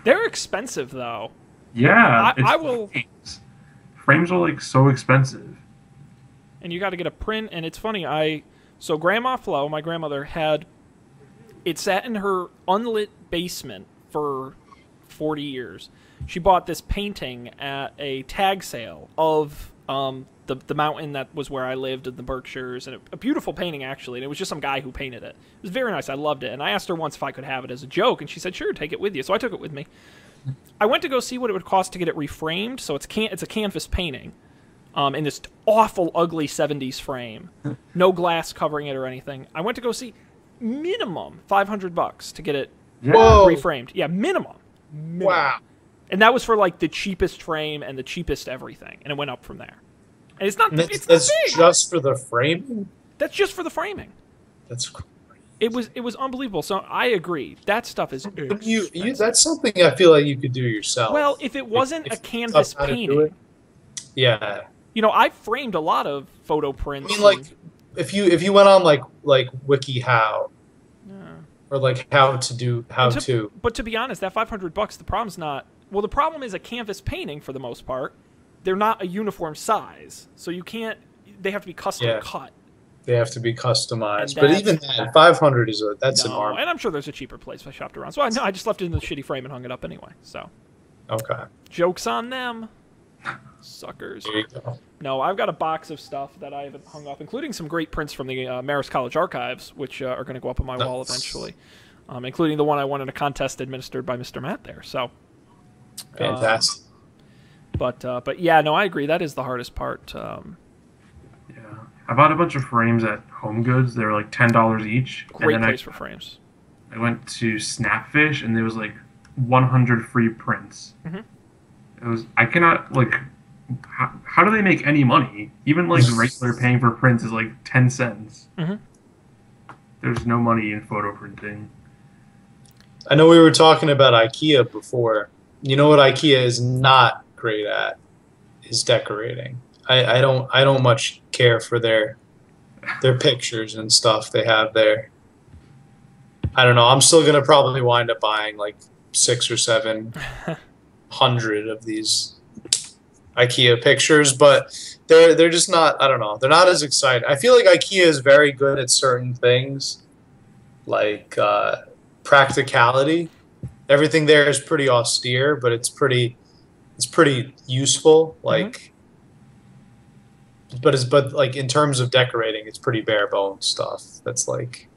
They're expensive, though. Yeah. I will... Frames are, like, so expensive. And you got to get a print, and it's funny, so Grandma Flo, my grandmother, it sat in her unlit basement for 40 years. She bought this painting at a tag sale of the mountain that was where I lived in the Berkshires, and a beautiful painting, actually, and it was just some guy who painted it. It was very nice. I loved it, and I asked her once if I could have it as a joke, and she said, sure, take it with you. So I took it with me. I went to go see what it would cost to get it reframed, so it's a canvas painting in this awful, ugly 70s frame. No glass covering it or anything. I went to go see minimum $500 to get it reframed. Yeah, minimum. Wow. And that was for like the cheapest frame and the cheapest everything, and it went up from there. And it's not. And It's that's not big. just for the framing. That's just for the framing. That's crazy. It was unbelievable. So I agree. That stuff is. That's something I feel like you could do yourself. Well, if it wasn't If a you canvas taught how to do painting, it. Yeah. you know, I framed a lot of photo prints. I mean, like, if you went on like WikiHow and- or like how to. But to be honest, that $500, the problem's not. Well, the problem is a canvas painting for the most part. They're not a uniform size, so you can't. They have to be custom cut. They have to be customized, And but even that 500 is that's an arm. And I'm sure there's a cheaper place I shopped around. So I just left it in the shitty frame and hung it up anyway. So Okay. joke's on them, suckers. There you go. No, I've got a box of stuff that I haven't hung up, including some great prints from the Marist College archives, which are going to go up on my wall eventually, including the one I won in a contest administered by Mr. Matt there. So Fantastic. But yeah, no, I agree. That is the hardest part. Yeah, I bought a bunch of frames at Home Goods. They were like $10 each. Great and then place for frames. I went to Snapfish, and there was like 100 free prints. Mm-hmm. It was I cannot like. How do they make any money? Even like regular paying for prints is like 10 cents. Mm-hmm. There's no money in photo printing. I know we were talking about IKEA before. You know what IKEA is not great at is decorating. I don't much care for their pictures and stuff they have there. I don't know. I'm still gonna probably wind up buying like 600 or 700 of these IKEA pictures, but they're just not. I don't know. They're not as exciting. I feel like IKEA is very good at certain things, like practicality. Everything there is pretty austere, but it's pretty useful. Like, but like in terms of decorating, it's pretty bare bones stuff. That's like,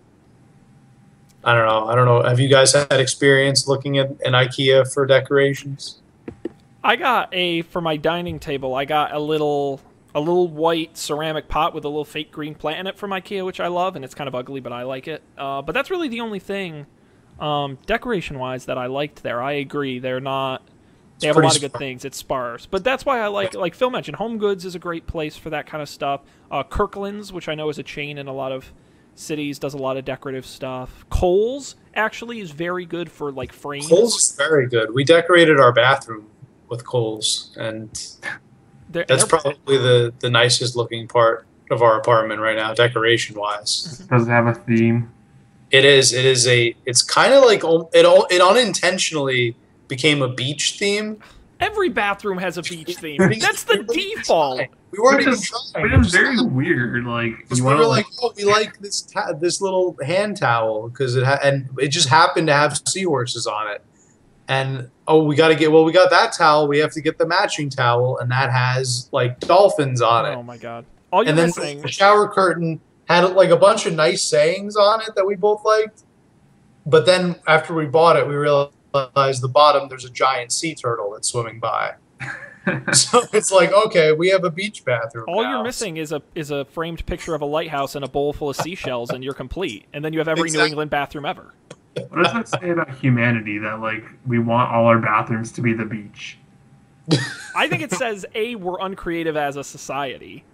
I don't know. Have you guys had experience looking at an IKEA for decorations? I got for my dining table, I got a little white ceramic pot with a little fake green plant in it from IKEA, which I love, and it's kind of ugly, but I like it. But that's really the only thing, decoration-wise, that I liked there. I agree. They have a lot of good things. It's sparse. But that's why I like Phil mentioned, Home Goods is a great place for that kind of stuff. Kirkland's, which I know is a chain in a lot of cities, does a lot of decorative stuff. Kohl's actually is very good for like frames. Kohl's is very good. We decorated our bathroom with Kohl's, and that's probably the nicest looking part of our apartment right now, decoration wise. Does it have a theme? It is. It's kind of like it unintentionally became a beach theme. Every bathroom has a beach theme. That's the default. We weren't even trying. But it was very weird. Like we were like, oh, we like this little hand towel because it just happened to have seahorses on it. And we got that towel. We have to get the matching towel, and that has like dolphins on it. Oh my god! All you're missing. The shower curtain had like a bunch of nice sayings on it that we both liked. But then after we bought it, we realized the bottom there's a giant sea turtle that's swimming by. So it's like, okay, we have a beach bathroom. All now. you're missing is a framed picture of a lighthouse and a bowl full of seashells, and you're complete. And then you have every New England bathroom ever. What does that say about humanity that like we want all our bathrooms to be the beach? I think it says A, we're uncreative as a society,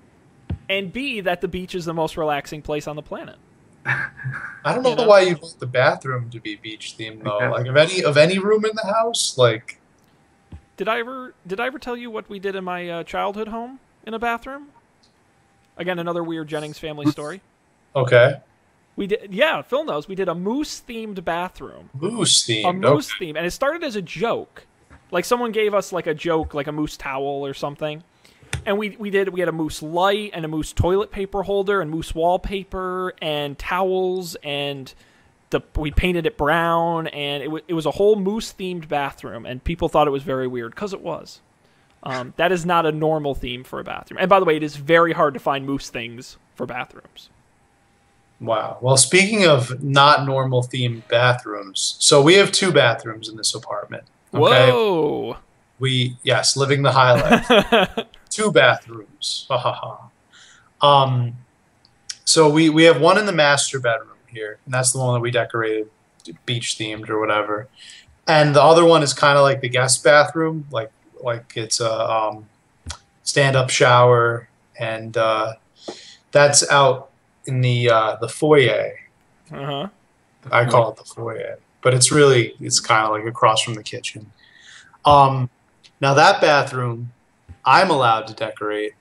and B, that the beach is the most relaxing place on the planet. I don't know why you want the bathroom to be beach themed though. Like of any room in the house, like. Did I ever tell you what we did in my childhood home in a bathroom? Again, another weird Jennings family story. Okay. We did, yeah. Phil knows. We did a moose-themed bathroom. Moose-themed. A moose-theme, and it started as a joke. Like someone gave us like a joke, like a moose towel or something, and we had a moose light and a moose toilet paper holder and moose wallpaper and towels and we painted it brown, and it was a whole moose-themed bathroom, and people thought it was very weird because it was. That is not a normal theme for a bathroom. And by the way, it is very hard to find moose things for bathrooms. Wow. Well, speaking of not normal themed bathrooms, so we have 2 bathrooms in this apartment. Okay? Whoa. Yes, living the high life. 2 bathrooms. So we have one in the master bedroom here, and that's the one that we decorated beach themed or whatever. And the other one is kind of like the guest bathroom, like it's a stand-up shower, and that's out in the foyer. Uh-huh. I call it the foyer, but it's kind of like across from the kitchen. Now that bathroom, I'm allowed to decorate,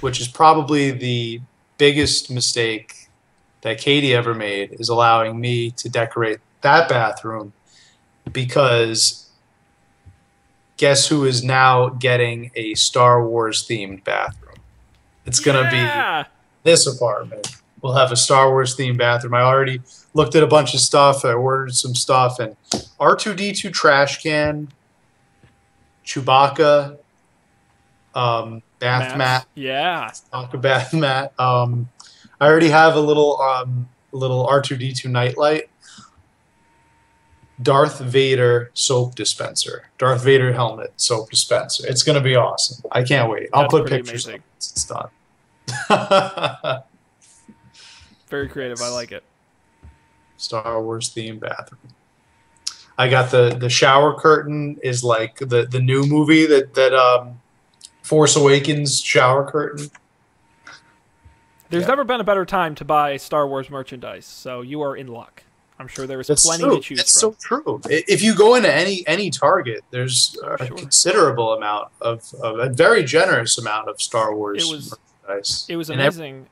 which is probably the biggest mistake that Katie ever made, is allowing me to decorate that bathroom, because guess who is now getting a Star Wars themed bathroom? It's going to be this apartment. We'll have a Star Wars themed bathroom. I already looked at a bunch of stuff. I ordered some stuff, and R2-D2 trash can, Chewbacca, bath mat. Yeah. Chewbacca bath mat. I already have a little R2-D2 nightlight. Darth Vader soap dispenser. Darth Vader helmet soap dispenser. It's going to be awesome. I can't wait. I'll put pictures up once it's done. Very creative. I like it. Star Wars themed bathroom. I got the shower curtain is like the new movie that Force Awakens shower curtain. There's never been a better time to buy Star Wars merchandise, so you are in luck. I'm sure there is plenty to choose from. That's so true. If you go into any Target, there's a considerable amount of a very generous amount of Star Wars merchandise. It was amazing.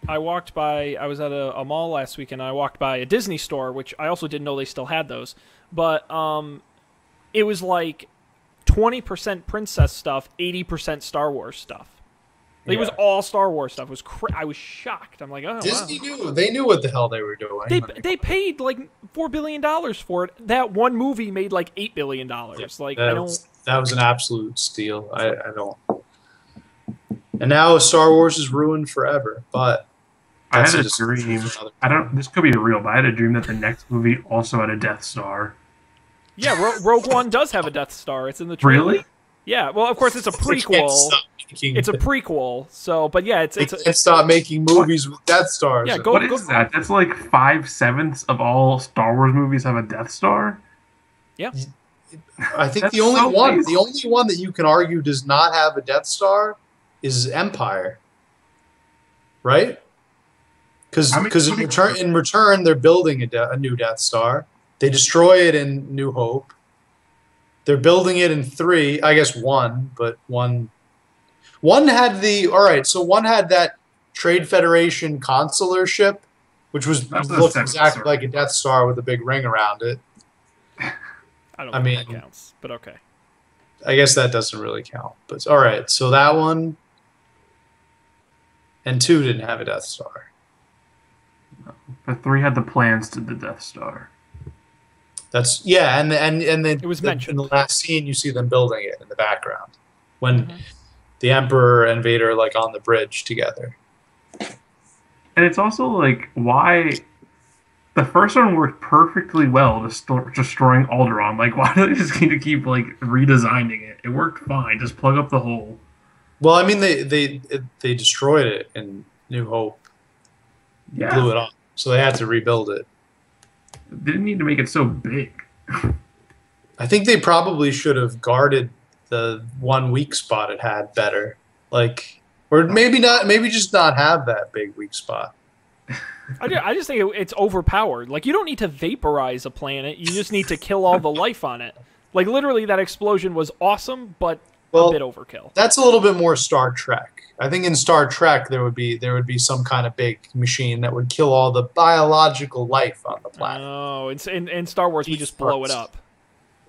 I walked by, I was at a mall last week, and I walked by a Disney store, which I also didn't know they still had those. But it was like 20% princess stuff, 80% Star Wars stuff. It was all Star Wars stuff. It was I was shocked. I'm like, oh, Disney knew. They knew what the hell they were doing. They paid like $4 billion for it. That one movie made like $8 billion. Like that was an absolute steal. I don't. And now Star Wars is ruined forever. But I had a dream. This could be real, but I had a dream that the next movie also had a Death Star. Yeah, Rogue One does have a Death Star. It's in the trailer. Really? Yeah. Well, of course, it's a prequel. It's a prequel. So, but yeah, it's. Can't stop making movies with Death Stars. Yeah, what is that? That's like 5/7 of all Star Wars movies have a Death Star. Yeah. I think the only one that you can argue does not have a Death Star is Empire. Right? Because in return they're building a new Death Star. They destroy it in New Hope. They're building it in 3, I guess 1, but one had one had that Trade Federation consular ship, which looked exactly like a Death Star with a big ring around it. I don't think that counts, but okay. I guess that doesn't really count. But all right, so that one and 2 didn't have a Death Star. But 3 had the plans to the Death Star. That's and then it was mentioned in the last scene. You see them building it in the background when the Emperor and Vader are like on the bridge together. And it's also like why the first one worked perfectly well, destroying Alderaan. Like why do they just need to keep like redesigning it? It worked fine. Just plug up the hole. Well, I mean they destroyed it in New Hope. Yeah. Blew it up, so they had to rebuild it. They didn't need to make it so big. I think they probably should have guarded the one weak spot it had better. Or maybe not. Maybe just not have that big weak spot. I just think it's overpowered. Like, you don't need to vaporize a planet. You just need to kill all the life on it. Like, literally, that explosion was awesome, but a bit overkill. That's a little bit more Star Trek. I think in Star Trek there would be some kind of big machine that would kill all the biological life on the planet. Oh, in Star Wars we just blow it up.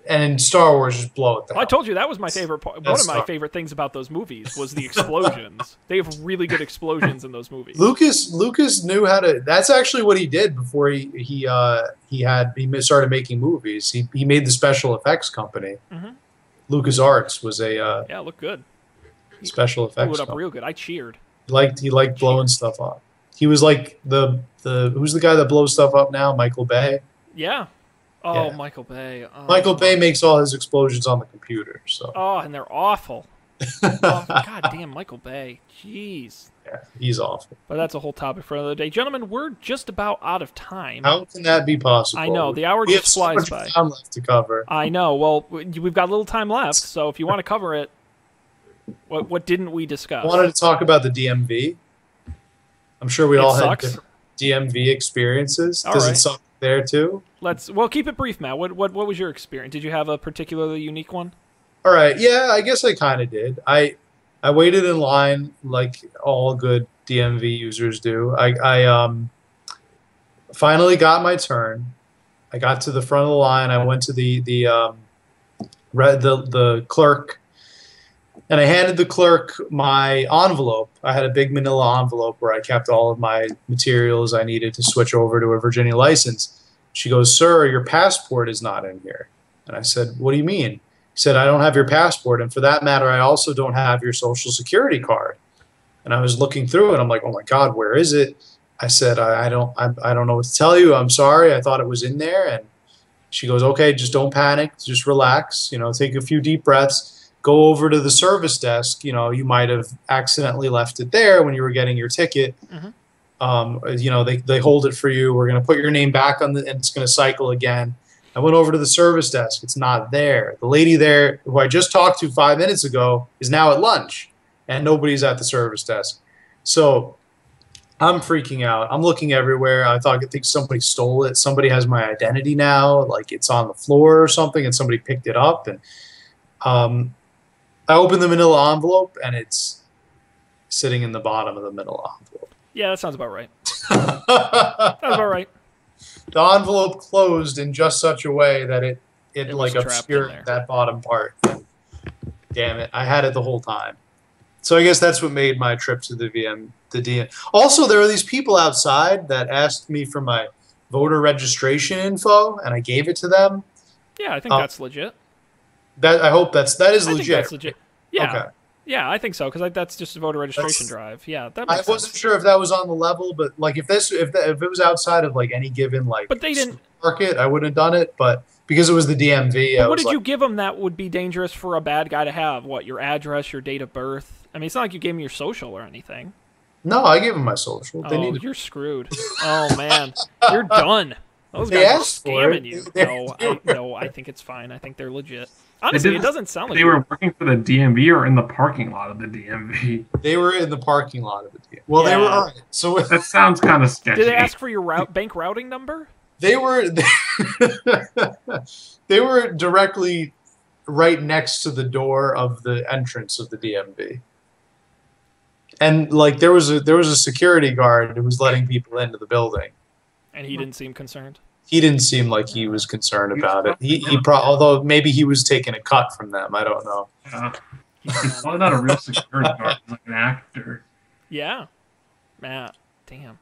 And in Star Wars, just blow it down. I told you that was my favorite part. One of my favorite things about those movies was the explosions. They have really good explosions in those movies. Lucas knew how to. That's actually what he did before he started making movies. He made the special effects company. Mm-hmm. LucasArts was a it looked good. Special effects. Blew it up real good. I cheered. He liked blowing stuff up. He was like the who's the guy that blows stuff up now? Michael Bay. Yeah. Oh, yeah. Michael Bay. Oh. Michael Bay makes all his explosions on the computer. So. Oh, and they're awful. Oh, God damn, Michael Bay. Jeez. Yeah, he's awful. But that's a whole topic for another day. Gentlemen, we're just about out of time. How can that be possible? I know, the hour we just have flies so much by. time left to cover. I know. Well, we've got a little time left, so if you want to cover it, what didn't we discuss? I wanted to talk about the DMV. I'm sure we all had sucks. different DMV experiences. All Does right. it suck there too? Well, keep it brief, Matt. What was your experience? Did you have a particularly unique one? All right. Yeah, I guess I kind of did. I waited in line like all good DMV users do. I finally got my turn. I got to the front of the line. I went to the clerk, and I handed the clerk my envelope. I had a big manila envelope where I kept all of my materials I needed to switch over to a Virginia license. She goes, "Sir, your passport is not in here." And I said, "What do you mean?" He said, "I don't have your passport, and for that matter, I also don't have your social security card." And I was looking through it. I'm like, "Oh my God, where is it?" I said, I don't know what to tell you. I'm sorry. I thought it was in there." And she goes, "Okay, just don't panic. Just relax. Take a few deep breaths. Go over to the service desk. You might have accidentally left it there when you were getting your ticket. They hold it for you. We're going to put your name back on and it's going to cycle again." I went over to the service desk. It's not there. The lady there, who I just talked to 5 minutes ago, is now at lunch, and nobody's at the service desk. So I'm freaking out. I'm looking everywhere. I think somebody stole it. Somebody has my identity now. Like it's on the floor or something, and somebody picked it up. And I opened the manila envelope, and it's sitting in the bottom of the manila envelope. Yeah, that sounds about right. Sounds about right. The envelope closed in just such a way that it like trapped in obscured there. that bottom part. Damn it, I had it the whole time. So I guess that's what made my trip to the DM. Also, there were these people outside that asked me for my voter registration info, and I gave it to them. Yeah, I think that's legit. I hope that is I legit. think that's legit. Yeah. Okay. Yeah, I think so because that's just a voter registration drive. Yeah, that I makes wasn't sense. sure if that was on the level, but like if it was outside of like any given like But they didn't market, I wouldn't have done it. But because it was the DMV, But what did you give them that would be dangerous for a bad guy to have? What, your address, your date of birth? I mean, it's not like you gave me your social or anything. No, I gave them my social. They needed. You're screwed. Oh man, you're done. Those They guys are asked for it. scamming you. No, I think it's fine. I think they're legit. Honestly, it doesn't sound like they were working for the DMV or in the parking lot of the DMV. They were in the parking lot of the DMV. Well, they were all right. So That sounds kind of sketchy. Did they ask for your bank routing number? they were they were directly right next to the door of the entrance of the DMV. And like there was a security guard who was letting people into the building. And he didn't seem concerned. He didn't seem like he was concerned about it. Although maybe he was taking a cut from them. I don't know. He's probably not a real security guard. He's like an actor. Yeah. Matt, damn.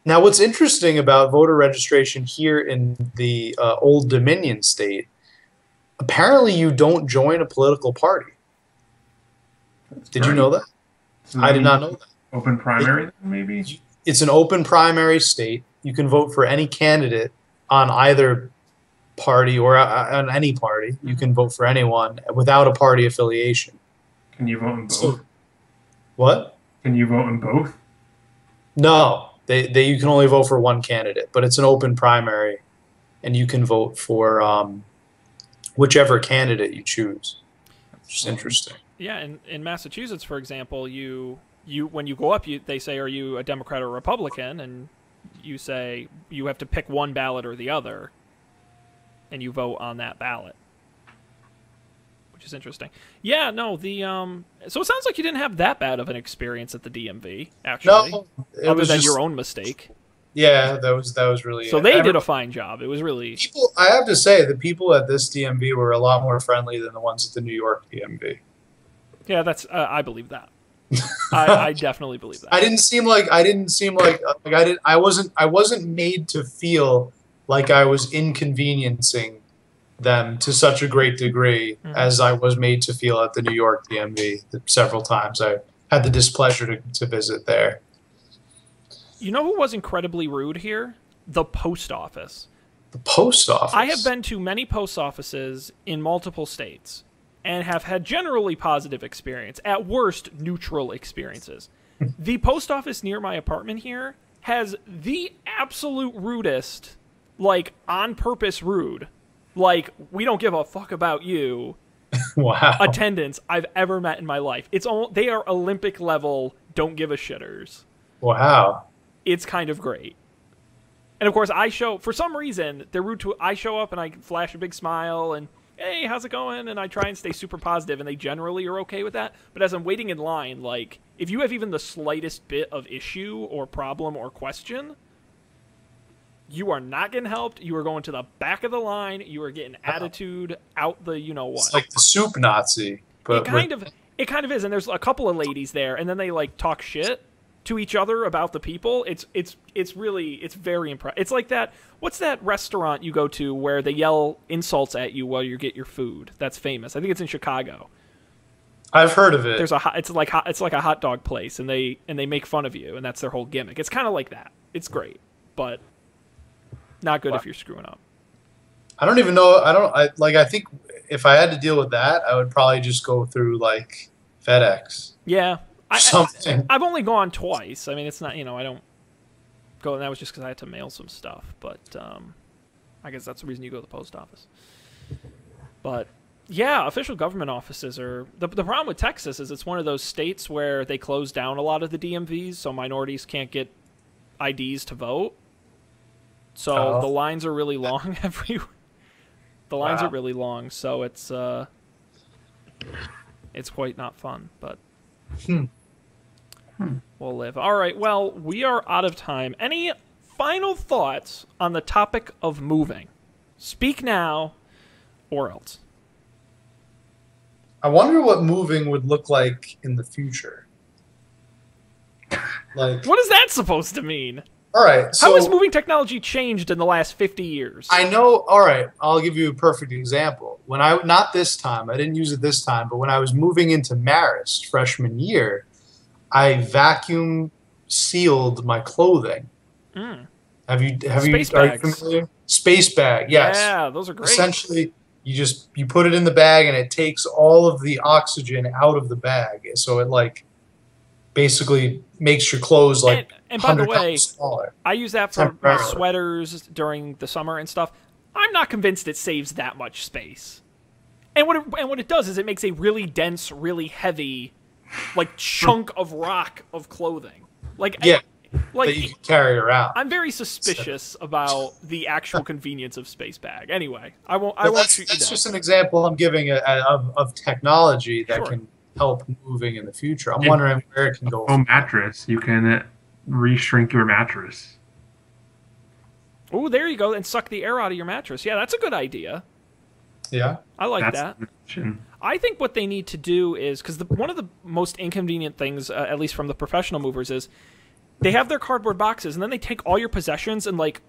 Now, what's interesting about voter registration here in the Old Dominion state, apparently you don't join a political party. Did you know that? So I did not know that. Open primary, maybe? It's an open primary state. You can vote for any candidate on either party or on any party. You can vote for anyone without a party affiliation. Can you vote in both? What? Can you vote in both? No, you can only vote for one candidate, but it's an open primary, and you can vote for whichever candidate you choose. Which is interesting. Yeah, in Massachusetts, for example, you when you go up, they say, "Are you a Democrat or a Republican?" And you say you have to pick one ballot or the other, and you vote on that ballot, which is interesting. Yeah, no, so it sounds like you didn't have that bad of an experience at the DMV, actually, No, other than your own mistake. Yeah, that was really. So they did a fine job. It was really. I have to say, the people at this DMV were a lot more friendly than the ones at the New York DMV. Yeah, that's. I believe that. I definitely believe that. I wasn't made to feel like I was inconveniencing them to such a great degree as I was made to feel at the New York DMV. Several times I had the displeasure to visit there. You know who was incredibly rude here? The post office. The post office. I have been to many post offices in multiple states. and have had generally positive experience. At worst, neutral experiences. The post office near my apartment here has the absolute rudest, like, on purpose rude, like, we don't give a fuck about you, Wow. attendants I've ever met in my life. They are Olympic level, don't give a shitters. Wow. It's kind of great. And of course, for some reason, they're rude to, I show up and I flash a big smile and, hey, how's it going? And I try and stay super positive, and they generally are okay with that. But as I'm waiting in line, like, if you have even the slightest bit of issue or problem or question, you are not getting helped. You are going to the back of the line. You are getting attitude out the you-know-what. It's like the soup Nazi. But It kind of is, and there's a couple of ladies there, and then they, like, talk shit to each other about the people. It's very impressive. It's like that. What's that restaurant you go to where they yell insults at you while you get your food? That's famous. I think it's in Chicago. I've heard of it. It's like a hot dog place, and they make fun of you, and that's their whole gimmick. It's kind of like that. It's great, but not good if you're screwing up. I don't even know. I think if I had to deal with that, I would probably just go through like FedEx. Yeah. Something. I've only gone twice. I mean, it's not, I don't go, and that was just because I had to mail some stuff. But I guess that's the reason you go to the post office. But yeah, official government offices are the problem with Texas is it's one of those states where they close down a lot of the DMVs, so minorities can't get IDs to vote. So the lines are really long everywhere. The lines are really long, so it's quite not fun, but we'll live. All right, well, we are out of time. Any final thoughts on the topic of moving? Speak now or else. I wonder what moving would look like in the future. Like, what is that supposed to mean? All right. So, how has moving technology changed in the last 50 years? I know. All right. I'll give you a perfect example. Not this time, I didn't use it this time, but when I was moving into Marist freshman year, I vacuum sealed my clothing. Are you familiar? Space bag. Yes. Yeah, those are great. Essentially, you put it in the bag and it takes all of the oxygen out of the bag, so it like basically makes your clothes like and by the way, smaller. I use that for my sweaters during the summer and stuff. I'm not convinced it saves that much space. And what it does is it makes a really dense, really heavy, like chunk of rock of clothing. Like that you can carry around. I'm very suspicious about the actual convenience of space bag. Anyway, I won't shoot you down. That's just an example I'm giving of technology that can help moving in the future. I'm wondering where it can go. A mattress. You can re-shrink your mattress. Oh, there you go, and suck the air out of your mattress. Yeah, that's a good idea. Yeah, I like that. I think what they need to do is, because one of the most inconvenient things, at least from the professional movers, is they have their cardboard boxes, and then they take all your possessions and like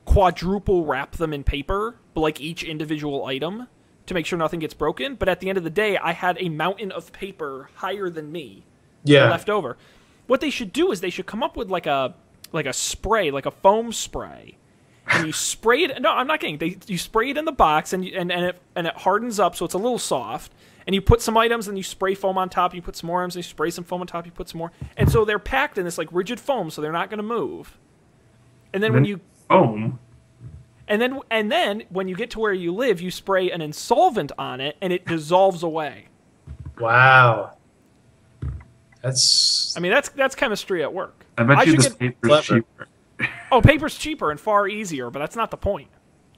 quadruple wrap them in paper, but like each individual item, to make sure nothing gets broken. But at the end of the day, I had a mountain of paper higher than me left over. What they should do is they should come up with like a spray, like a foam spray, and you spray it. No, I'm not kidding. You spray it in the box, and it hardens up, so it's a little soft. And you put some items, and you spray foam on top. You put some more items, and you spray some foam on top. You put some more, and so they're packed in this like rigid foam, so they're not going to move. And then when you foam. And then when you get to where you live, you spray an insolvent on it, and it dissolves away. Wow. That's chemistry at work. I bet you the paper's cheaper. Oh, paper's cheaper and far easier, but that's not the point.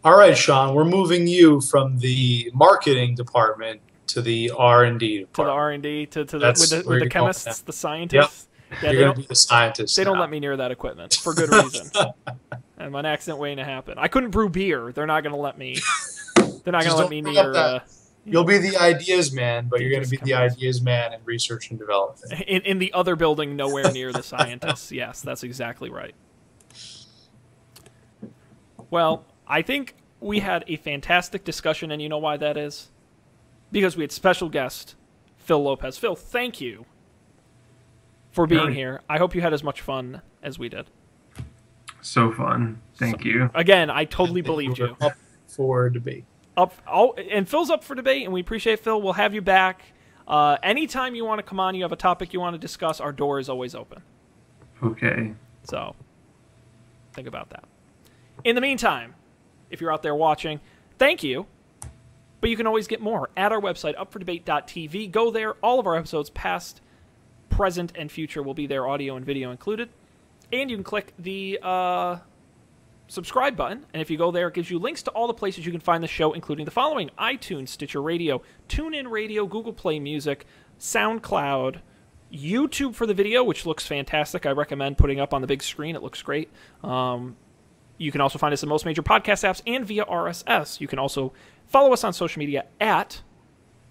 All right, Shaun, we're moving you from the marketing department to the R&D department. To the R&D, with the chemists, the scientists. Yep. Yeah, you're going to be the scientist. They don't let me near that equipment for good reason. And an accident waiting to happen. I couldn't brew beer. They're not going to let me. They're not going to let me near. You'll be the ideas man, but you're going to be the ideas man in research and development. In the other building, nowhere near the scientists. Yes, that's exactly right. Well, I think we had a fantastic discussion, and you know why that is? Because we had special guest Phil Lopez. Phil, thank you for being here. I hope you had as much fun as we did. So fun. Thank you. Again, I totally believed you. Up for debate. And Phil's up for debate, and we appreciate Phil. We'll have you back. Anytime you want to come on, you have a topic you want to discuss, our door is always open. Okay. So, think about that. In the meantime, if you're out there watching, thank you. But you can always get more at our website, upfordebate.tv. Go there. All of our episodes, past, present, and future, will be there, audio and video included. And you can click the subscribe button. And if you go there, it gives you links to all the places you can find the show, including the following: iTunes, Stitcher Radio, TuneIn Radio, Google Play Music, SoundCloud, YouTube for the video, which looks fantastic. I recommend putting up on the big screen. It looks great. You can also find us in most major podcast apps and via RSS. You can also follow us on social media at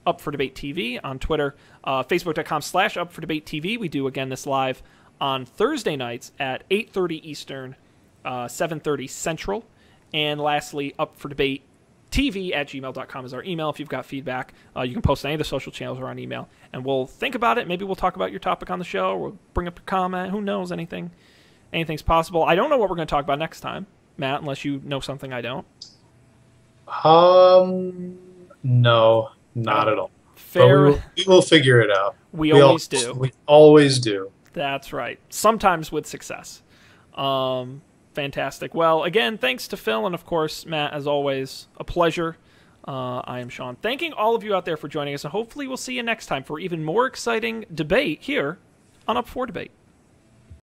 Up for Debate TV on Twitter, Facebook.com/Up for Debate TV. We do, again, this live on Thursday nights at 8:30 Eastern, 7:30 Central. And lastly, Up for Debate TV@gmail.com is our email. If you've got feedback, you can post on any of the social channels or on email, and we'll think about it. Maybe we'll talk about your topic on the show, or we'll bring up a comment. Who knows? Anything's possible. I don't know what we're going to talk about next time, Matt, unless you know something I don't. No, not at all. Fair. We will figure it out. We always do. We always do. That's right. Sometimes with success. Fantastic. Well, again, thanks to Phil, and of course, Matt, as always, a pleasure. I am Shaun. Thanking all of you out there for joining us, and hopefully we'll see you next time for even more exciting debate here on Up for Debate.